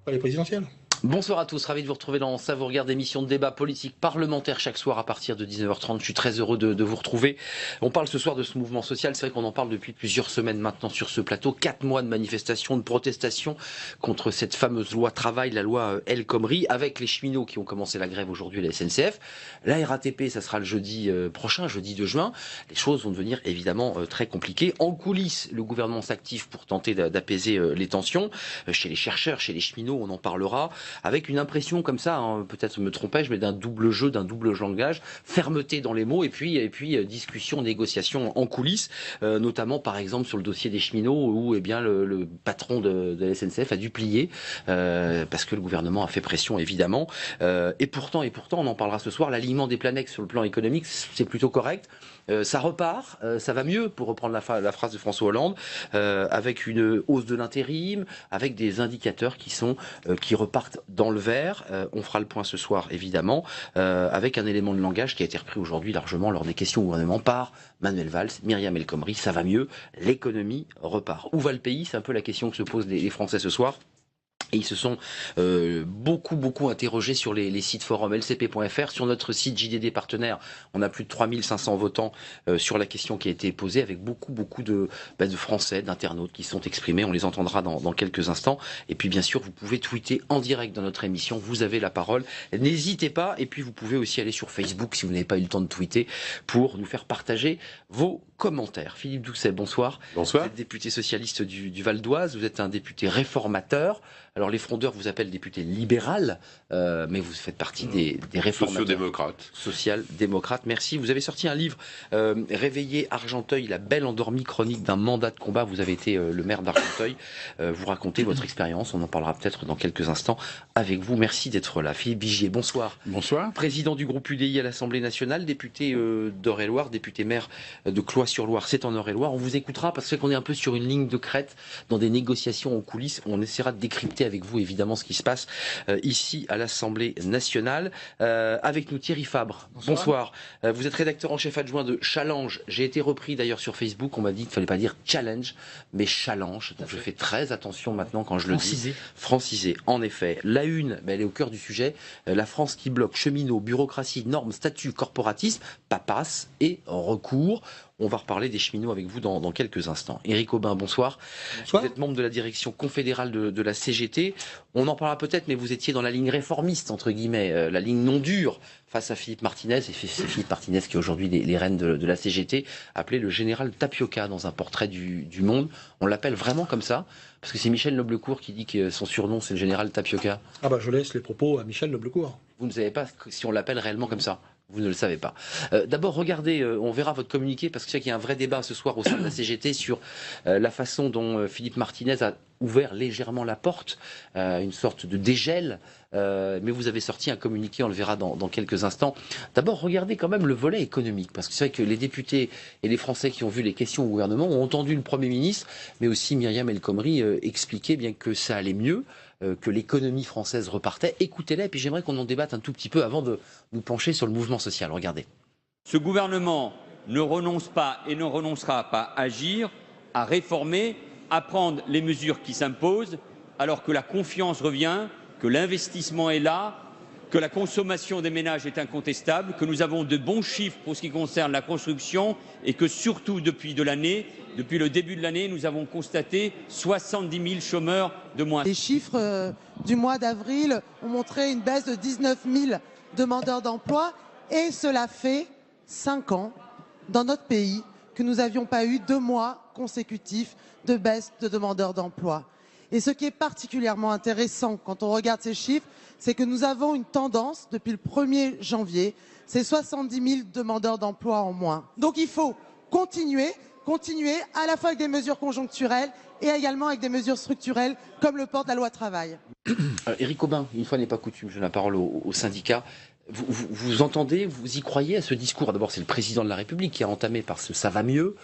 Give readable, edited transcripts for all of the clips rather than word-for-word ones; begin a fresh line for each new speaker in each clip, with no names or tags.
Pas les présidentielles.
Bonsoir à tous, ravi de vous retrouver dans Ça vous regarde, émission de débat politique parlementaire chaque soir à partir de 19h30. Je suis très heureux de vous retrouver. On parle ce soir de ce mouvement social. C'est vrai qu'on en parle depuis plusieurs semaines maintenant sur ce plateau. 4 mois de manifestations, de protestations contre cette fameuse loi travail, la loi El Khomri, avec les cheminots qui ont commencé la grève aujourd'hui à la SNCF. La RATP, ça sera le jeudi prochain, jeudi 2 juin. Les choses vont devenir évidemment très compliquées. En coulisses, le gouvernement s'active pour tenter d'apaiser les tensions. Chez les chercheurs, chez les cheminots, on en parlera. Avec une impression comme ça, hein, peut-être me trompais-je, mais d'un double jeu, d'un double langage, fermeté dans les mots et puis discussion, négociation en coulisses, notamment par exemple sur le dossier des cheminots où le patron de la SNCF a dû plier parce que le gouvernement a fait pression évidemment. Et pourtant, on en parlera ce soir, l'alignement des planètes sur le plan économique, c'est plutôt correct. Ça repart, ça va mieux pour reprendre la phrase de François Hollande, avec une hausse de l'intérim, avec des indicateurs qui repartent dans le vert. On fera le point ce soir évidemment, avec un élément de langage qui a été repris aujourd'hui largement lors des questions au gouvernement par Manuel Valls, Myriam El Khomri. Ça va mieux, l'économie repart. Où va le pays? C'est un peu la question que se posent les Français ce soir. Et ils se sont beaucoup interrogés sur les sites forums lcp.fr. Sur notre site JDD Partenaire, on a plus de 3500 votants sur la question qui a été posée, avec beaucoup de Français, d'internautes qui sont exprimés. On les entendra dans quelques instants. Et puis bien sûr, vous pouvez tweeter en direct dans notre émission. Vous avez la parole. N'hésitez pas. Et puis vous pouvez aussi aller sur Facebook si vous n'avez pas eu le temps de tweeter pour nous faire partager vos commentaires. Philippe Doucet, bonsoir.
Bonsoir.
Vous êtes député socialiste du Val d'Oise. Vous êtes un député réformateur. Alors les frondeurs vous appellent député libéral, mais vous faites partie des réformateurs.
Sociodémocrates.
Social-démocrate, merci. Vous avez sorti un livre, Réveiller Argenteuil, la belle endormie chronique d'un mandat de combat. Vous avez été le maire d'Argenteuil. Vous racontez votre expérience, on en parlera peut-être dans quelques instants avec vous. Merci d'être là. Philippe Bigier, bonsoir.
Bonsoir.
Président du groupe UDI à l'Assemblée nationale, député d'Eure-et-Loire, député maire de Cloix-sur-Loire, c'est en Eure-et-Loire. On vous écoutera parce qu'on est un peu sur une ligne de crête dans des négociations en coulisses. On essaiera de décrypter avec vous évidemment ce qui se passe ici à l'Assemblée nationale. Avec nous Thierry Fabre. Bonsoir. Vous êtes rédacteur en chef adjoint de Challenge. J'ai été repris d'ailleurs sur Facebook. On m'a dit qu'il ne fallait pas dire challenge, mais challenge. Donc je fais très attention maintenant quand je le dis. Francisé. En effet. La une, elle est au cœur du sujet. La France qui bloque cheminots, bureaucratie, normes, statut, corporatisme, papasses et recours. On va reparler des cheminots avec vous dans quelques instants. Éric Aubin, bonsoir. Bonsoir. Vous êtes membre de la direction confédérale de la CGT. On en parlera peut-être, mais vous étiez dans la ligne réformiste, entre guillemets, la ligne non dure, face à Philippe Martinez. Et c'est Philippe Martinez qui est aujourd'hui les rênes de la CGT, appelé le général Tapioca dans un portrait du Monde. On l'appelle vraiment comme ça, parce que c'est Michel Noblecourt qui dit que son surnom c'est le général Tapioca.
Ah bah je laisse les propos à Michel Noblecourt.
Vous ne savez pas si on l'appelle réellement comme ça? Vous ne le savez pas. D'abord, regardez, on verra votre communiqué, parce que je sais qu'il y a un vrai débat ce soir au sein de la CGT sur la façon dont Philippe Martinez a ouvert légèrement la porte, une sorte de dégel, mais vous avez sorti un communiqué, on le verra dans quelques instants. D'abord, regardez quand même le volet économique, parce que c'est vrai que les députés et les Français qui ont vu les questions au gouvernement ont entendu le Premier ministre, mais aussi Myriam El Khomri expliquer bien que ça allait mieux, que l'économie française repartait. Écoutez-la, et puis j'aimerais qu'on en débatte un tout petit peu avant de nous pencher sur le mouvement social. Regardez.
Ce gouvernement ne renonce pas et ne renoncera pas à agir, à réformer, à prendre les mesures qui s'imposent, alors que la confiance revient, que l'investissement est là, que la consommation des ménages est incontestable, que nous avons de bons chiffres pour ce qui concerne la construction et que surtout depuis le début de l'année, nous avons constaté 70 000 chômeurs de moins.
Les chiffres du mois d'avril ont montré une baisse de 19 000 demandeurs d'emploi et cela fait 5 ans dans notre pays que nous n'avions pas eu 2 mois consécutifs de baisse de demandeurs d'emploi. Et ce qui est particulièrement intéressant quand on regarde ces chiffres, c'est que nous avons une tendance depuis le 1er janvier, c'est 70 000 demandeurs d'emploi en moins. Donc il faut continuer à la fois avec des mesures conjoncturelles et également avec des mesures structurelles comme le porte la loi travail.
Éric Aubin, une fois n'est pas coutume, je donne la parole au syndicat. Vous entendez, vous y croyez à ce discours? D'abord, c'est le président de la République qui a entamé par ce « ça va mieux ».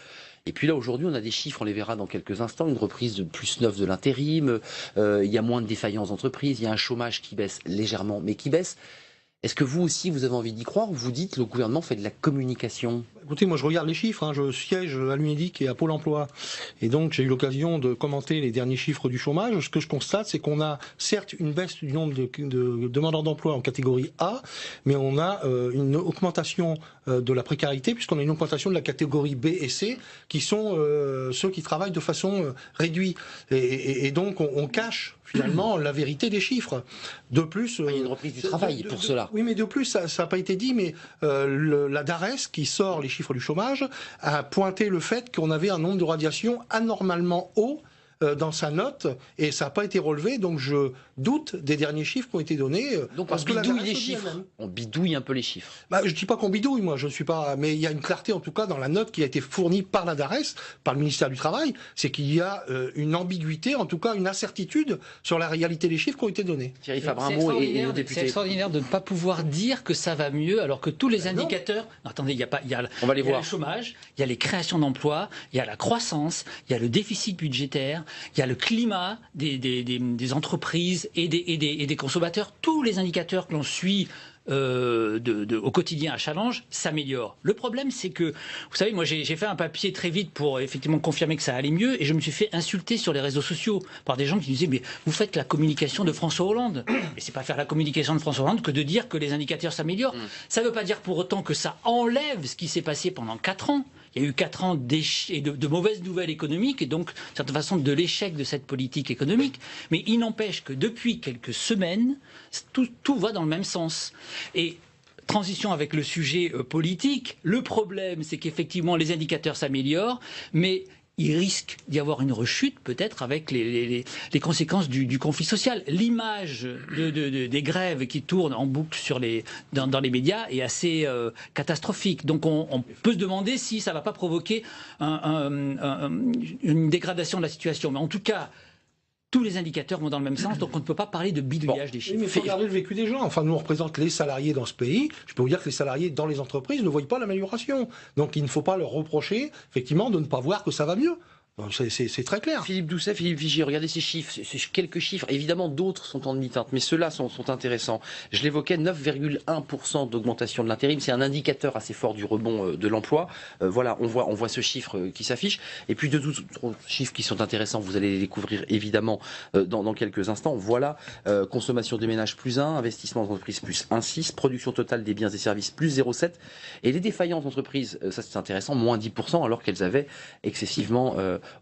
Et puis là, aujourd'hui, on a des chiffres, on les verra dans quelques instants, une reprise de plus 9 de l'intérim, il y a moins de défaillances d'entreprises, il y a un chômage qui baisse légèrement, mais qui baisse. Est-ce que vous aussi, vous avez envie d'y croire, ou vous dites que le gouvernement fait de la communication?
Écoutez, moi je regarde les chiffres, hein. Je siège à l'UNEDIC et à Pôle emploi. Et donc j'ai eu l'occasion de commenter les derniers chiffres du chômage. Ce que je constate, c'est qu'on a certes une baisse du nombre de demandeurs d'emploi en catégorie A, mais on a une augmentation de la précarité, puisqu'on a une augmentation de la catégorie B et C, qui sont ceux qui travaillent de façon réduite. Et donc on cache finalement la vérité des chiffres. De plus,
Il y a une reprise du travail pour cela.
Oui, mais de plus, ça n'a pas été dit, mais la DARES, qui sort les chiffres du chômage, a pointé le fait qu'on avait un nombre de radiations anormalement haut dans sa note, et ça n'a pas été relevé, donc je doute des derniers chiffres qui ont été donnés.
Donc
parce
on
que la
bidouille
DARES
les
le dit
chiffres.
elle-même.
On bidouille un peu les chiffres.
Bah, je dis pas qu'on bidouille, moi, je ne suis pas, mais il y a une clarté en tout cas dans la note qui a été fournie par la DARES, par le ministère du Travail, c'est qu'il y a une ambiguïté, en tout cas une incertitude sur la réalité des chiffres qui ont été donnés.
Thierry Fabre-Mont et nos
C'est
députés.
extraordinaire de ne pas pouvoir dire que ça va mieux alors que tous les indicateurs. Non, attendez, il y a pas, il y a,
On va les
il y a
voir.
le chômage, il y a les créations d'emplois, il y a la croissance, il y a le déficit budgétaire, il y a le climat des entreprises et des consommateurs. Tous les indicateurs que l'on suit au quotidien à Challenge s'améliore. Le problème, c'est que, vous savez, moi j'ai fait un papier très vite pour effectivement confirmer que ça allait mieux, et je me suis fait insulter sur les réseaux sociaux par des gens qui disaient mais vous faites la communication de François Hollande. Et c'est pas faire la communication de François Hollande que de dire que les indicateurs s'améliorent. Ça ne veut pas dire pour autant que ça enlève ce qui s'est passé pendant 4 ans. Il y a eu 4 ans de mauvaises nouvelles économiques et donc, d'une certaine façon, de l'échec de cette politique économique. Mais il n'empêche que depuis quelques semaines, tout va dans le même sens. Et transition avec le sujet politique, le problème, c'est qu'effectivement, les indicateurs s'améliorent, mais il risque d'y avoir une rechute, peut-être, avec les conséquences du conflit social. L'image des grèves qui tournent en boucle dans les médias est assez catastrophique. Donc on peut se demander si ça ne va pas provoquer une dégradation de la situation. Mais en tout cas, tous les indicateurs vont dans le même sens, donc on ne peut pas parler de bidouillage des
Oui,
chiffres.
mais il faut regarder le vécu des gens. Enfin, nous, on représente les salariés dans ce pays. Je peux vous dire que les salariés dans les entreprises ne voient pas l'amélioration. Donc, il ne faut pas leur reprocher, effectivement, de ne pas voir que ça va mieux. C'est très clair.
Philippe Doucet, Philippe Vigier, regardez ces chiffres, c'est quelques chiffres. Évidemment, d'autres sont en demi-teinte, mais ceux-là sont intéressants. Je l'évoquais, 9,1% d'augmentation de l'intérim. C'est un indicateur assez fort du rebond de l'emploi. Voilà, on voit ce chiffre qui s'affiche. Et puis deux autres chiffres qui sont intéressants, vous allez les découvrir évidemment dans quelques instants. Voilà, consommation des ménages plus 1, investissement d'entreprise plus 1,6, production totale des biens et services plus 0,7. Et les défaillances d'entreprises, ça c'est intéressant, moins 10%, alors qu'elles avaient excessivement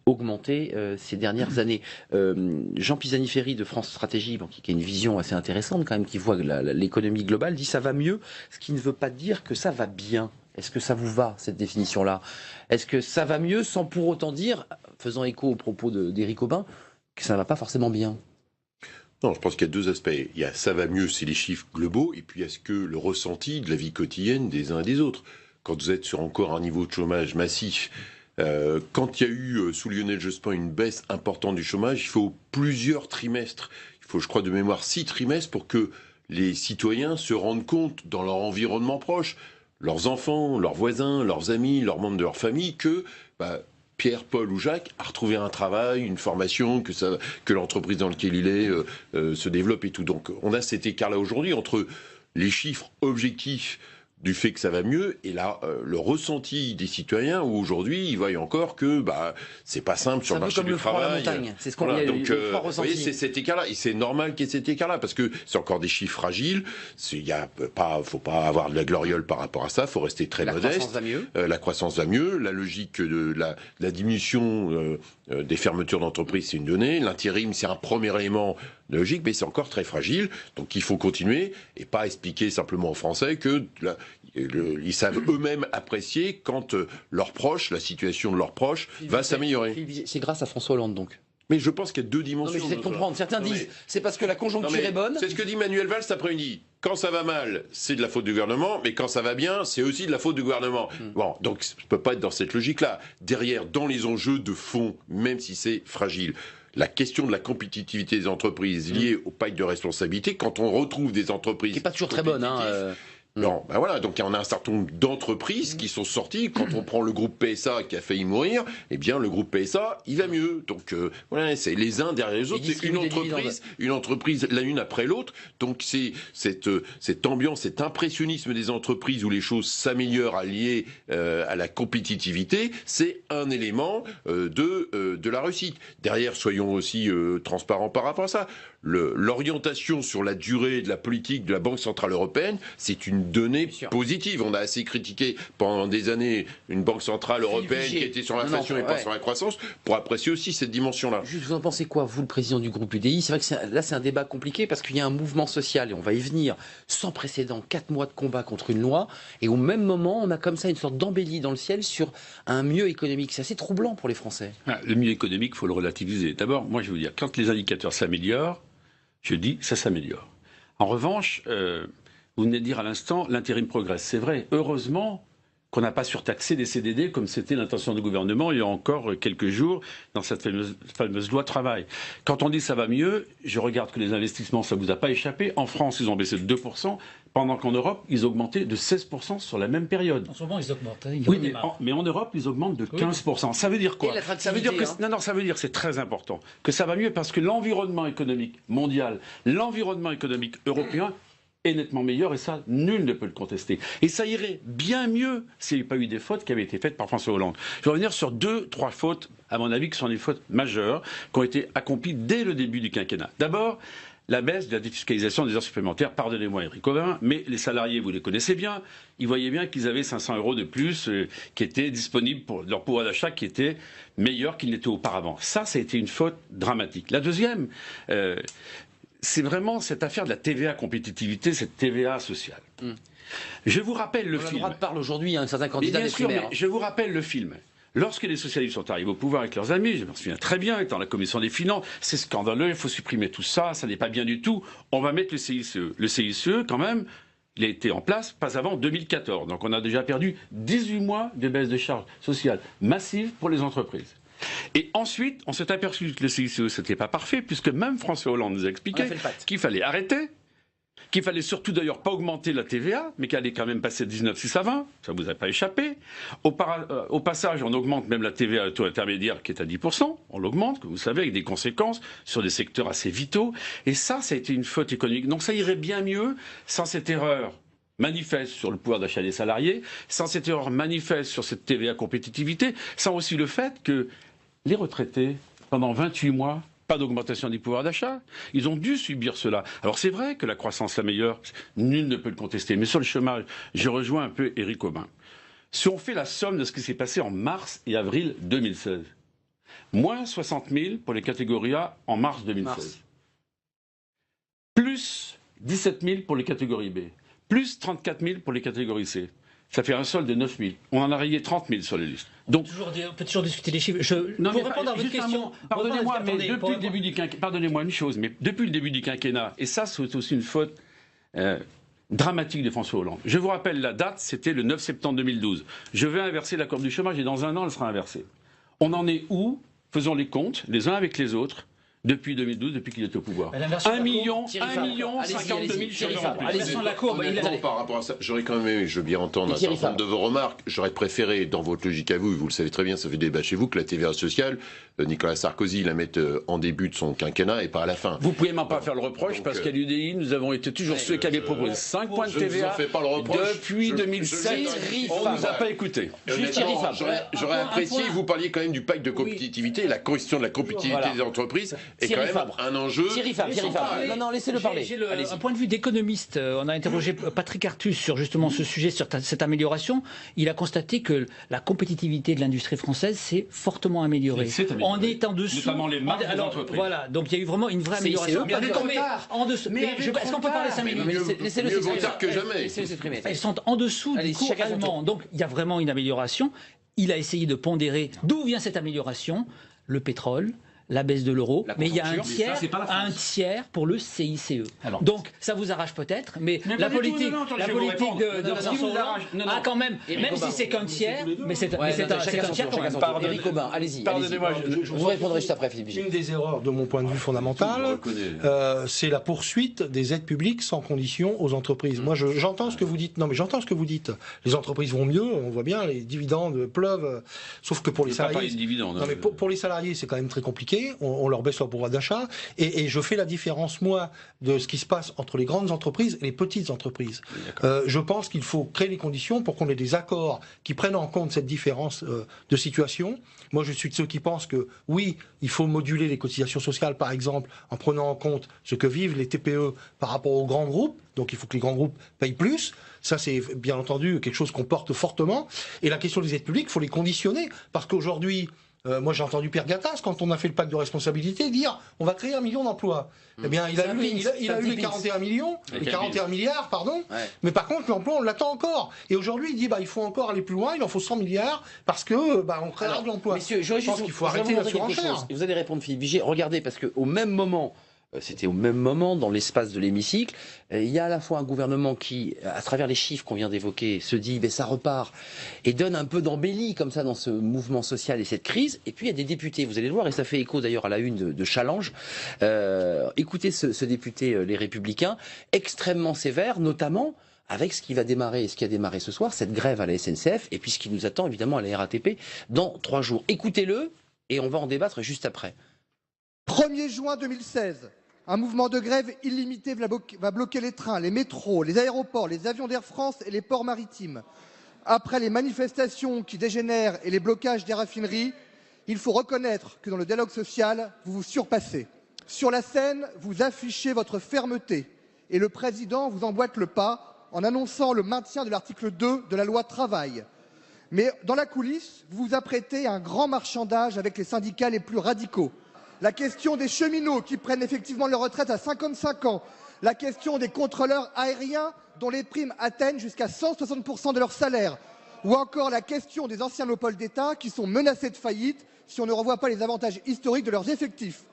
augmenté ces dernières années. Jean Pisani-Ferry de France Stratégie, qui a une vision assez intéressante quand même, qui voit l'économie globale, dit ça va mieux, ce qui ne veut pas dire que ça va bien. Est-ce que ça vous va, cette définition-là? Est-ce que ça va mieux sans pour autant dire, faisant écho aux propos d'Éric Aubin, que ça ne va pas forcément bien?
Non, je pense qu'il y a deux aspects. Il y a ça va mieux, c'est les chiffres globaux, et puis est-ce que le ressenti de la vie quotidienne des uns et des autres. Quand vous êtes sur encore un niveau de chômage massif, quand il y a eu sous Lionel Jospin une baisse importante du chômage, il faut plusieurs trimestres. Il faut, je crois, de mémoire 6 trimestres pour que les citoyens se rendent compte dans leur environnement proche, leurs enfants, leurs voisins, leurs amis, leurs membres de leur famille, que Pierre, Paul ou Jacques a retrouvé un travail, une formation, que l'entreprise dans laquelle il est se développe et tout. Donc on a cet écart-là aujourd'hui entre les chiffres objectifs du fait que ça va mieux et là le ressenti des citoyens où aujourd'hui ils voient encore que c'est pas simple sur le marché du travail.
C'est ce qu'on a
donc vous voyez, c'est cet écart-là et c'est normal qu'il y ait cet écart-là parce que c'est encore des chiffres fragiles. Faut pas avoir de la gloriole par rapport à ça. Faut rester très modeste.
La croissance va mieux.
La croissance va mieux. La logique de la diminution des fermetures d'entreprises, c'est une donnée. L'intérim, c'est un premier élément de logique, mais c'est encore très fragile. Donc il faut continuer et pas expliquer simplement aux Français que ils savent eux-mêmes apprécier quand leurs proches, la situation de leurs proches va s'améliorer.
C'est grâce à François Hollande donc.
Mais je pense qu'il y a deux dimensions.
Non, mais j'essaie de comprendre. Certains disent c'est parce que la conjoncture est bonne.
C'est ce que dit Manuel Valls cet après-midi. Quand ça va mal, c'est de la faute du gouvernement, mais quand ça va bien, c'est aussi de la faute du gouvernement. Bon, donc je ne peux pas être dans cette logique-là. Derrière, dans les enjeux de fond, même si c'est fragile, la question de la compétitivité des entreprises liée au pacte de responsabilité, quand on retrouve des entreprises...
Qui n'est pas toujours très bonne,
Non, ben voilà, donc on a un certain nombre d'entreprises qui sont sorties. Quand on prend le groupe PSA qui a failli mourir, eh bien le groupe PSA, il va mieux. Donc voilà, c'est les uns derrière les autres, c'est une entreprise l'une après l'autre. Donc c'est cette ambiance, cet impressionnisme des entreprises où les choses s'améliorent alliées à la compétitivité, c'est un élément de la réussite. Derrière, soyons aussi transparents par rapport à ça. L'orientation sur la durée de la politique de la Banque Centrale Européenne, c'est une donnée positive. On a assez critiqué pendant des années une Banque Centrale Européenne qui était sur l'inflation et pas sur la croissance, pour apprécier aussi cette dimension-là.
Juste, vous en pensez quoi, vous, le président du groupe UDI? C'est vrai que là, c'est un débat compliqué parce qu'il y a un mouvement social, et on va y venir, sans précédent, 4 mois de combat contre une loi, et au même moment, on a comme ça une sorte d'embellie dans le ciel sur un mieux économique. C'est assez troublant pour les Français.
Le mieux économique, il faut le relativiser. D'abord, moi, je vais vous dire, quand les indicateurs s'améliorent, je dis, ça s'améliore. En revanche, vous venez de dire à l'instant, l'intérim progresse. C'est vrai, heureusement qu'on n'a pas surtaxé les CDD comme c'était l'intention du gouvernement il y a encore quelques jours dans cette fameuse loi travail. Quand on dit ça va mieux, je regarde que les investissements, ça ne vous a pas échappé. En France, ils ont baissé de 2%, pendant qu'en Europe, ils augmentaient de 16% sur la même période.
En ce moment, ils augmentent.
Oui, mais en Europe, ils augmentent de 15%. Ça veut dire quoi? Ça veut dire que ça veut dire que c'est très important, que ça va mieux parce que l'environnement économique mondial, l'environnement économique européen est nettement meilleur, et ça, nul ne peut le contester. Et ça irait bien mieux s'il n'y avait pas eu des fautes qui avaient été faites par François Hollande. Je vais revenir sur 2-3 fautes, à mon avis, qui sont des fautes majeures, qui ont été accomplies dès le début du quinquennat. D'abord, la baisse de la défiscalisation des heures supplémentaires. Pardonnez-moi, Éric Auvin, mais les salariés, vous les connaissez bien, ils voyaient bien qu'ils avaient 500 € de plus qui étaient disponibles pour leur pouvoir d'achat, qui était meilleur qu'il n'était auparavant. Ça a été une faute dramatique. La deuxième, c'est vraiment cette affaire de la TVA compétitivité, cette TVA sociale. Je vous rappelle le film.
Le droit de parle aujourd'hui, un certain candidat des primaires.
Je vous rappelle le film. Lorsque les socialistes sont arrivés au pouvoir avec leurs amis, je me souviens très bien, étant à la commission des finances, c'est scandaleux, il faut supprimer tout ça, ça n'est pas bien du tout, on va mettre le CICE. Le CICE, quand même, il a été en place pas avant 2014. Donc on a déjà perdu 18 mois de baisse de charges sociales massives pour les entreprises. Et ensuite, on s'est aperçu que le CICE, ce n'était pas parfait, puisque même François Hollande nous a expliqué qu'il fallait arrêter, qu'il fallait surtout d'ailleurs pas augmenter la TVA, mais qu'elle allait quand même passer de 19,6 à 20, ça ne vous a pas échappé. Au passage, on augmente même la TVA à taux intermédiaire qui est à 10%, on l'augmente, comme vous savez, avec des conséquences sur des secteurs assez vitaux. Et ça a été une faute économique. Donc ça irait bien mieux sans cette erreur manifeste sur le pouvoir d'achat des salariés, sans cette erreur manifeste sur cette TVA compétitivité, sans aussi le fait que les retraités, pendant 28 mois, pas d'augmentation du pouvoir d'achat. Ils ont dû subir cela. Alors c'est vrai que la croissance s'améliore, nul ne peut le contester. Mais sur le chômage, je rejoins un peu Éric Aubin. Si on fait la somme de ce qui s'est passé en mars et avril 2016, moins 60 000 pour les catégories A en mars 2016, plus 17 000 pour les catégories B, plus 34 000 pour les catégories C. Ça fait un solde de 9 000. On en a rayé 30 000 sur les listes. Donc,
on peut toujours discuter des chiffres. Pour répondre à votre question,
pardonnez-moi, mais depuis le début du quinquennat, pardonnez-moi une chose, mais depuis le début du quinquennat, et ça c'est aussi une faute dramatique de François Hollande. Je vous rappelle la date, c'était le 9 septembre 2012. Je vais inverser la courbe du chômage et dans un an, elle sera inversée. On en est où? Faisons les comptes, les uns avec les autres. Depuis 2012, depuis qu'il est au pouvoir. 1 million 52 000 chômeurs.
Allez-y, la courbe.
Par rapport à ça, j'aurais quand même aimé, je veux bien entendre un certain nombre de vos remarques. J'aurais préféré, dans votre logique à vous, vous le savez très bien, ça fait débat chez vous, que la TVA sociale, Nicolas Sarkozy la mette en début de son quinquennat et pas à la fin.
Vous pouvez même pas faire le reproche, parce qu'à l'UDI, nous avons été toujours ceux qui avaient proposé 5 points de TVA depuis 2007. On ne nous a pas écoutés.
J'aurais apprécié, vous parliez quand même du pacte de compétitivité et la question de la compétitivité des entreprises. Et quand même un enjeu.
Thierry Fabre. Non, laissez-le parler.
J'ai un point de vue d'économiste. On a interrogé Patrick Artus sur justement ce sujet, sur cette amélioration. Il a constaté que la compétitivité de l'industrie française s'est fortement améliorée. On est en dessous.
Notamment les marges des entreprises.
Voilà, donc il y a eu vraiment une vraie amélioration.
Mais
en dessous. Est-ce qu'on peut parler 5 minutes?
Mieux vaut tard que jamais.
Ils sont en dessous du coût allemand. Donc il y a vraiment une amélioration. Il a essayé de pondérer d'où vient cette amélioration. Le pétrole, la baisse de l'euro, mais il y a un
conjoncture.
tiers pour le CICE.
Alors,
donc ça vous arrache peut-être, mais
pas
la
du tout,
politique,
non,
la
je vais vous
politique
répondre.
de
Non,
François
ce qui vous
Hollande
arrache- non,
a quand même,
Éric
même
Aubin.
si c'est qu'un tiers, mais c'est
Ouais,
un
chacun son
tiers
tour,
quand même.
chacun son tour. Éric Aubin, allez-y.
Pardonnez-moi,
Je vous répondrai juste après, Philippe Vigier.
Une des erreurs de mon point de vue fondamental, c'est la poursuite des aides publiques sans condition aux entreprises. Moi, j'entends ce que vous dites. Non, mais j'entends ce que vous dites. Les entreprises vont mieux, on voit bien, les dividendes pleuvent. Sauf que pour les salariés,
dividendes.
non, mais pour les salariés, c'est quand même très compliqué. On leur baisse leur pouvoir d'achat. Et je fais la différence, moi, de ce qui se passe entre les grandes entreprises et les petites entreprises. Je pense qu'il faut créer les conditions pour qu'on ait des accords qui prennent en compte cette différence de situation. Moi, je suis de ceux qui pensent que, oui, il faut moduler les cotisations sociales, par exemple, en prenant en compte ce que vivent les TPE par rapport aux grands groupes. Donc, il faut que les grands groupes payent plus. Ça, c'est bien entendu quelque chose qu'on porte fortement. Et la question des aides publiques, il faut les conditionner. Parce qu'aujourd'hui, moi, j'ai entendu Pierre Gattaz, quand on a fait le pacte de responsabilité, dire on va créer 1 million d'emplois. Eh bien, il a eu les 41 millions, les 41 milliards, pardon.
Ouais. Mais
Mais par contre, l'emploi, on l'attend encore. Et aujourd'hui, il dit il faut encore aller plus loin, il en faut 100 milliards parce que on créera de l'emploi.
Messieurs,
Je pense qu'il faut arrêter la surenchère.
Vous allez répondre, Philippe Vigier. Regardez, parce qu'au même moment, c'était au même moment, dans l'espace de l'hémicycle, il y a à la fois un gouvernement qui, à travers les chiffres qu'on vient d'évoquer, se dit ça repart et donne un peu d'embellie comme ça dans ce mouvement social et cette crise. Et puis il y a des députés, vous allez le voir, et ça fait écho d'ailleurs à la une de Challenge. Écoutez ce député, les Républicains, extrêmement sévère, notamment avec ce qui va démarrer et ce qui a démarré ce soir, cette grève à la SNCF, et puis ce qui nous attend évidemment à la RATP dans 3 jours. Écoutez-le, et on va en débattre juste après.
1er juin 2016, un mouvement de grève illimité va bloquer les trains, les métros, les aéroports, les avions d'Air France et les ports maritimes. Après les manifestations qui dégénèrent et les blocages des raffineries, il faut reconnaître que dans le dialogue social, vous vous surpassez. Sur la scène, vous affichez votre fermeté et le président vous emboîte le pas en annonçant le maintien de l'article 2 de la loi travail. Mais dans la coulisse, vous vous apprêtez à un grand marchandage avec les syndicats les plus radicaux. La question des cheminots qui prennent effectivement leur retraite à 55 ans, la question des contrôleurs aériens dont les primes atteignent jusqu'à 160% de leur salaire, ou encore la question des anciens monopoles d'État qui sont menacés de faillite si on ne revoit pas les avantages historiques de leurs effectifs.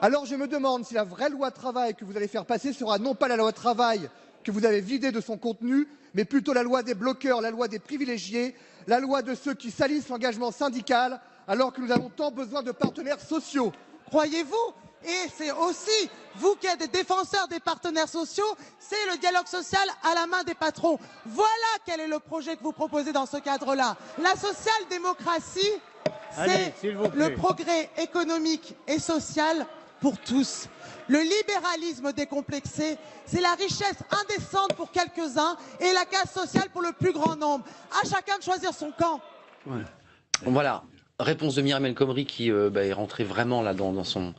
Alors je me demande si la vraie loi travail que vous allez faire passer sera non pas la loi travail que vous avez vidée de son contenu, mais plutôt la loi des bloqueurs, la loi des privilégiés, la loi de ceux qui salissent l'engagement syndical alors que nous avons tant besoin de partenaires sociaux.
Croyez-vous? Et c'est aussi, vous qui êtes des défenseurs des partenaires sociaux, c'est le dialogue social à la main des patrons. Voilà quel est le projet que vous proposez dans ce cadre-là. La social-démocratie, c'est le progrès économique et social pour tous. Le libéralisme décomplexé, c'est la richesse indécente pour quelques-uns et la casse sociale pour le plus grand nombre. À chacun de choisir son camp.
Ouais. Voilà. Réponse de Myriam El Khomri qui est rentrée vraiment là dans son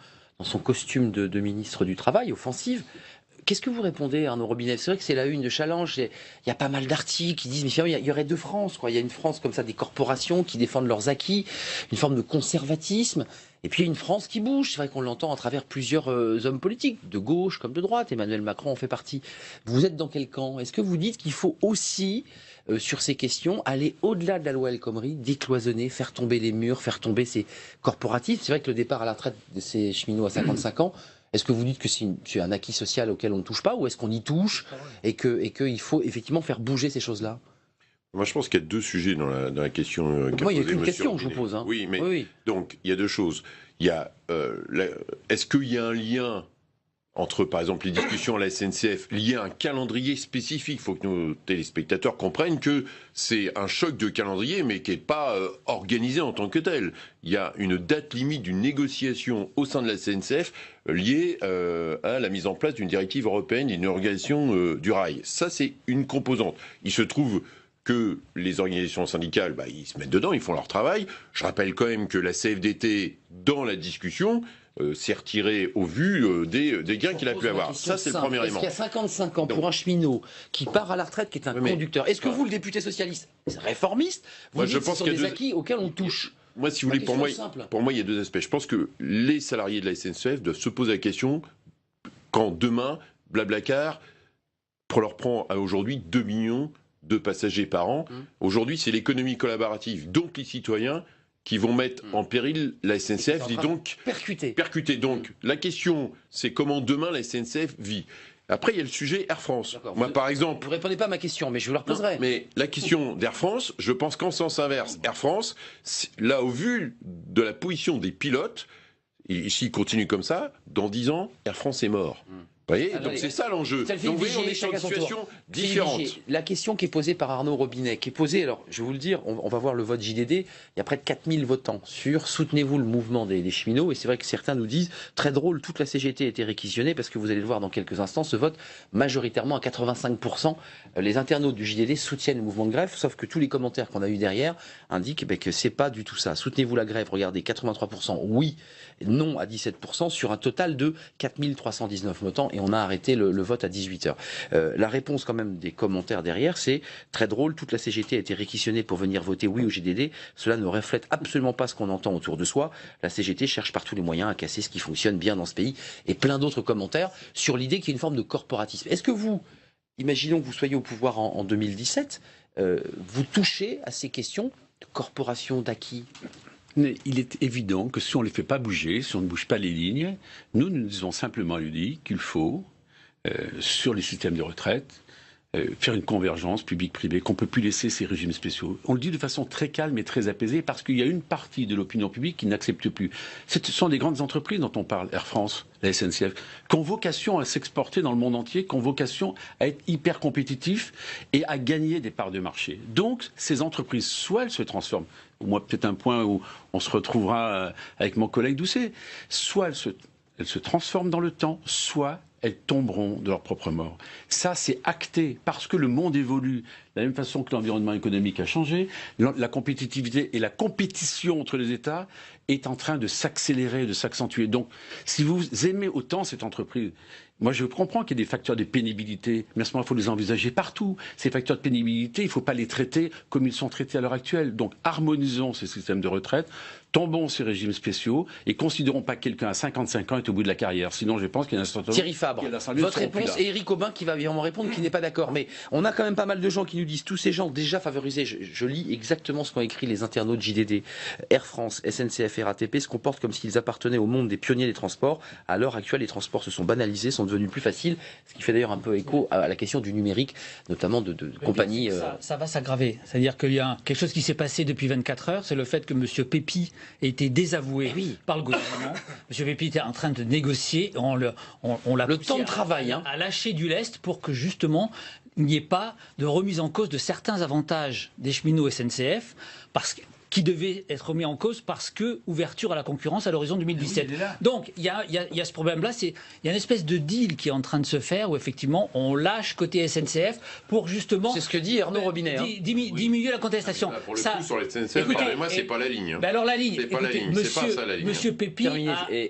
costume de ministre du Travail, offensive. Qu'est-ce que vous répondez, Arnaud Robinet? C'est vrai que c'est la une de Challenge, il y a pas mal d'articles qui disent mais finalement il y aurait 2 France, quoi. Il y a une France comme ça des corporations qui défendent leurs acquis, une forme de conservatisme, et puis il y a une France qui bouge. C'est vrai qu'on l'entend à travers plusieurs hommes politiques, de gauche comme de droite. Emmanuel Macron en fait partie. Vous êtes dans quel camp? Est-ce que vous dites qu'il faut aussi sur ces questions, aller au-delà de la loi El Khomri, décloisonner, faire tomber les murs, faire tomber ces corporatifs? C'est vrai que le départ à la retraite de ces cheminots à 55 ans, est-ce que vous dites que c'est un acquis social auquel on ne touche pas, ou est-ce qu'on y touche et qu'il faut effectivement faire bouger ces choses-là?
Moi, je pense qu'il y a 2 sujets dans la question.
Moi, il n'y a qu'une question que je vous pose. Hein.
Oui, mais
oui.
Donc, il y a 2 choses. Il y a, est-ce qu'il y a un lien entre, par exemple, les discussions à la SNCF liées à un calendrier spécifique? Il faut que nos téléspectateurs comprennent que c'est un choc de calendrier, mais qui n'est pas organisé en tant que tel. Il y a une date limite d'une négociation au sein de la SNCF liée à la mise en place d'une directive européenne d'une organisation du rail. Ça, c'est une composante. Il se trouve que les organisations syndicales, ils se mettent dedans, ils font leur travail. Je rappelle quand même que la CFDT, dans la discussion, s'est retirée au vu des gains qu'il a pu avoir. Ça, c'est le premier élément.
Est-ce qu'il y a 55 ans pour un cheminot qui part à la retraite, qui est un conducteur, est-ce que vous, le député socialiste, réformiste, vous dites que ce sont des acquis auxquels on touche?
Moi, si vous voulez, pour moi, il y a 2 aspects. Je pense que les salariés de la SNCF doivent se poser la question quand demain, Blablacar leur prend à aujourd'hui 2 millions de passagers par an. Aujourd'hui, c'est l'économie collaborative, donc les citoyens, qui vont mettre en péril la SNCF, dit donc
percuter.
Donc la question, c'est comment demain la SNCF vit. Après, il y a le sujet Air France. Moi, par exemple...
Vous ne répondez pas à ma question, mais je vous la reposerai.
Mais la question d'Air France, je pense qu'en sens inverse, Air France, là, au vu de la position des pilotes, et s'ils continuent comme ça, dans 10 ans, Air France est mort. Vous voyez, donc c'est ça l'enjeu. Donc vous voyez, on est sur une situation différente.
La question qui est posée par Arnaud Robinet, qui est posée, alors je vais vous le dire, on va voir le vote JDD, il y a près de 4000 votants sur soutenez-vous le mouvement des cheminots, et c'est vrai que certains nous disent, très drôle, toute la CGT a été réquisitionnée, parce que vous allez le voir dans quelques instants, ce vote majoritairement à 85%, les internautes du JDD soutiennent le mouvement de grève, sauf que tous les commentaires qu'on a eu derrière indiquent que c'est pas du tout ça. Soutenez-vous la grève, regardez, 83% oui, non à 17%, sur un total de 4319 votants, et on a arrêté le vote à 18h. La réponse quand même des commentaires derrière, c'est très drôle, toute la CGT a été réquisitionnée pour venir voter oui au JDD, cela ne reflète absolument pas ce qu'on entend autour de soi, la CGT cherche par tous les moyens à casser ce qui fonctionne bien dans ce pays, et plein d'autres commentaires sur l'idée qu'il y a une forme de corporatisme. Est-ce que vous, imaginons que vous soyez au pouvoir en 2017, vous touchez à ces questions de corporation, d'acquis?
Mais il est évident que si on ne les fait pas bouger, si on ne bouge pas les lignes, nous disons simplement à l'UDI qu'il faut, sur les systèmes de retraite, faire une convergence publique-privée, qu'on ne peut plus laisser ces régimes spéciaux. On le dit de façon très calme et très apaisée parce qu'il y a une partie de l'opinion publique qui n'accepte plus. Ce sont des grandes entreprises dont on parle, Air France, la SNCF, qui ont vocation à s'exporter dans le monde entier, qui ont vocation à être hyper compétitifs et à gagner des parts de marché. Donc, ces entreprises, soit elles se transforment, moi peut-être un point où on se retrouvera avec mon collègue Doucet, soit elles se transforment dans le temps, soit elles tomberont de leur propre mort. Ça, c'est acté parce que le monde évolue. De la même façon que l'environnement économique a changé, la compétitivité et la compétition entre les États est en train de s'accélérer, de s'accentuer. Donc, si vous aimez autant cette entreprise, moi je comprends qu'il y ait des facteurs de pénibilité, mais à ce moment-là, il faut les envisager partout. Ces facteurs de pénibilité, il ne faut pas les traiter comme ils sont traités à l'heure actuelle. Donc, harmonisons ces systèmes de retraite, tombons ces régimes spéciaux et considérons pas que quelqu'un à 55 ans est au bout de la carrière. Sinon, je pense qu'il y a un certain nombre...
Thierry Fabre, votre réponse, et Éric Aubin qui va évidemment répondre, qui n'est pas d'accord. Mais on a quand même pas mal de gens qui nous disent, tous ces gens déjà favorisés, je lis exactement ce qu'ont écrit les internautes JDD, Air France, SNCF et RATP, se comportent comme s'ils appartenaient au monde des pionniers des transports. À l'heure actuelle, les transports se sont banalisés, sont devenus plus faciles, ce qui fait d'ailleurs un peu écho à la question du numérique, notamment de compagnies...
Ça va s'aggraver. C'est-à-dire qu'il y a quelque chose qui s'est passé depuis 24 heures, c'est le fait que M. Pépi a été désavoué par le gouvernement. M. Pépi était en train de négocier, on l'a
le temps de travail
à lâcher du lest pour que justement il n'y ait pas de remise en cause de certains avantages des cheminots SNCF, qui devait être remis en cause parce que ouverture à la concurrence à l'horizon 2017. Donc il y a ce problème-là, il y a une espèce de deal qui est en train de se faire où effectivement on lâche côté SNCF pour justement...
C'est ce que dit Arnaud Robinet.
Diminuer la contestation.
Pour le coup, sur les SNCF, pardonnez-moi, c'est pas la ligne. Hein.
Alors la ligne,
c'est pas la ligne, c'est pas ça la ligne.
Monsieur Pépi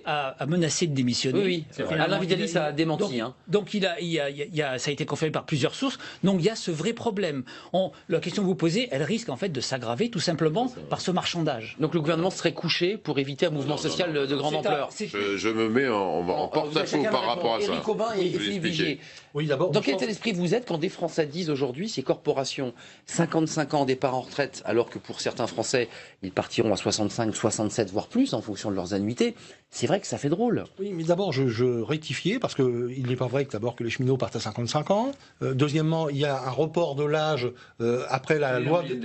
a menacé de démissionner.
Oui, Alain Vidali, ça a démenti.
Donc ça a été confirmé par plusieurs sources. Donc il y a ce vrai problème. La question que vous posez, elle risque en fait de s'aggraver tout simplement par ce marchandage.
Donc le gouvernement serait couché pour éviter un mouvement social de grande ampleur.
Je me mets en porte-à-faux par rapport à ça.
Éric Aubin et Philippe Vigier.
Oui, d'abord.
Dans quel état d'esprit vous êtes quand des Français disent aujourd'hui ces corporations 55 ans départ en retraite, alors que pour certains Français ils partiront à 65, 67 voire plus en fonction de leurs annuités? C'est vrai que ça fait drôle.
Oui, mais d'abord je rectifiais parce que il n'est pas vrai que d'abord que les cheminots partent à 55 ans. Deuxièmement, il y a un report de l'âge après la loi de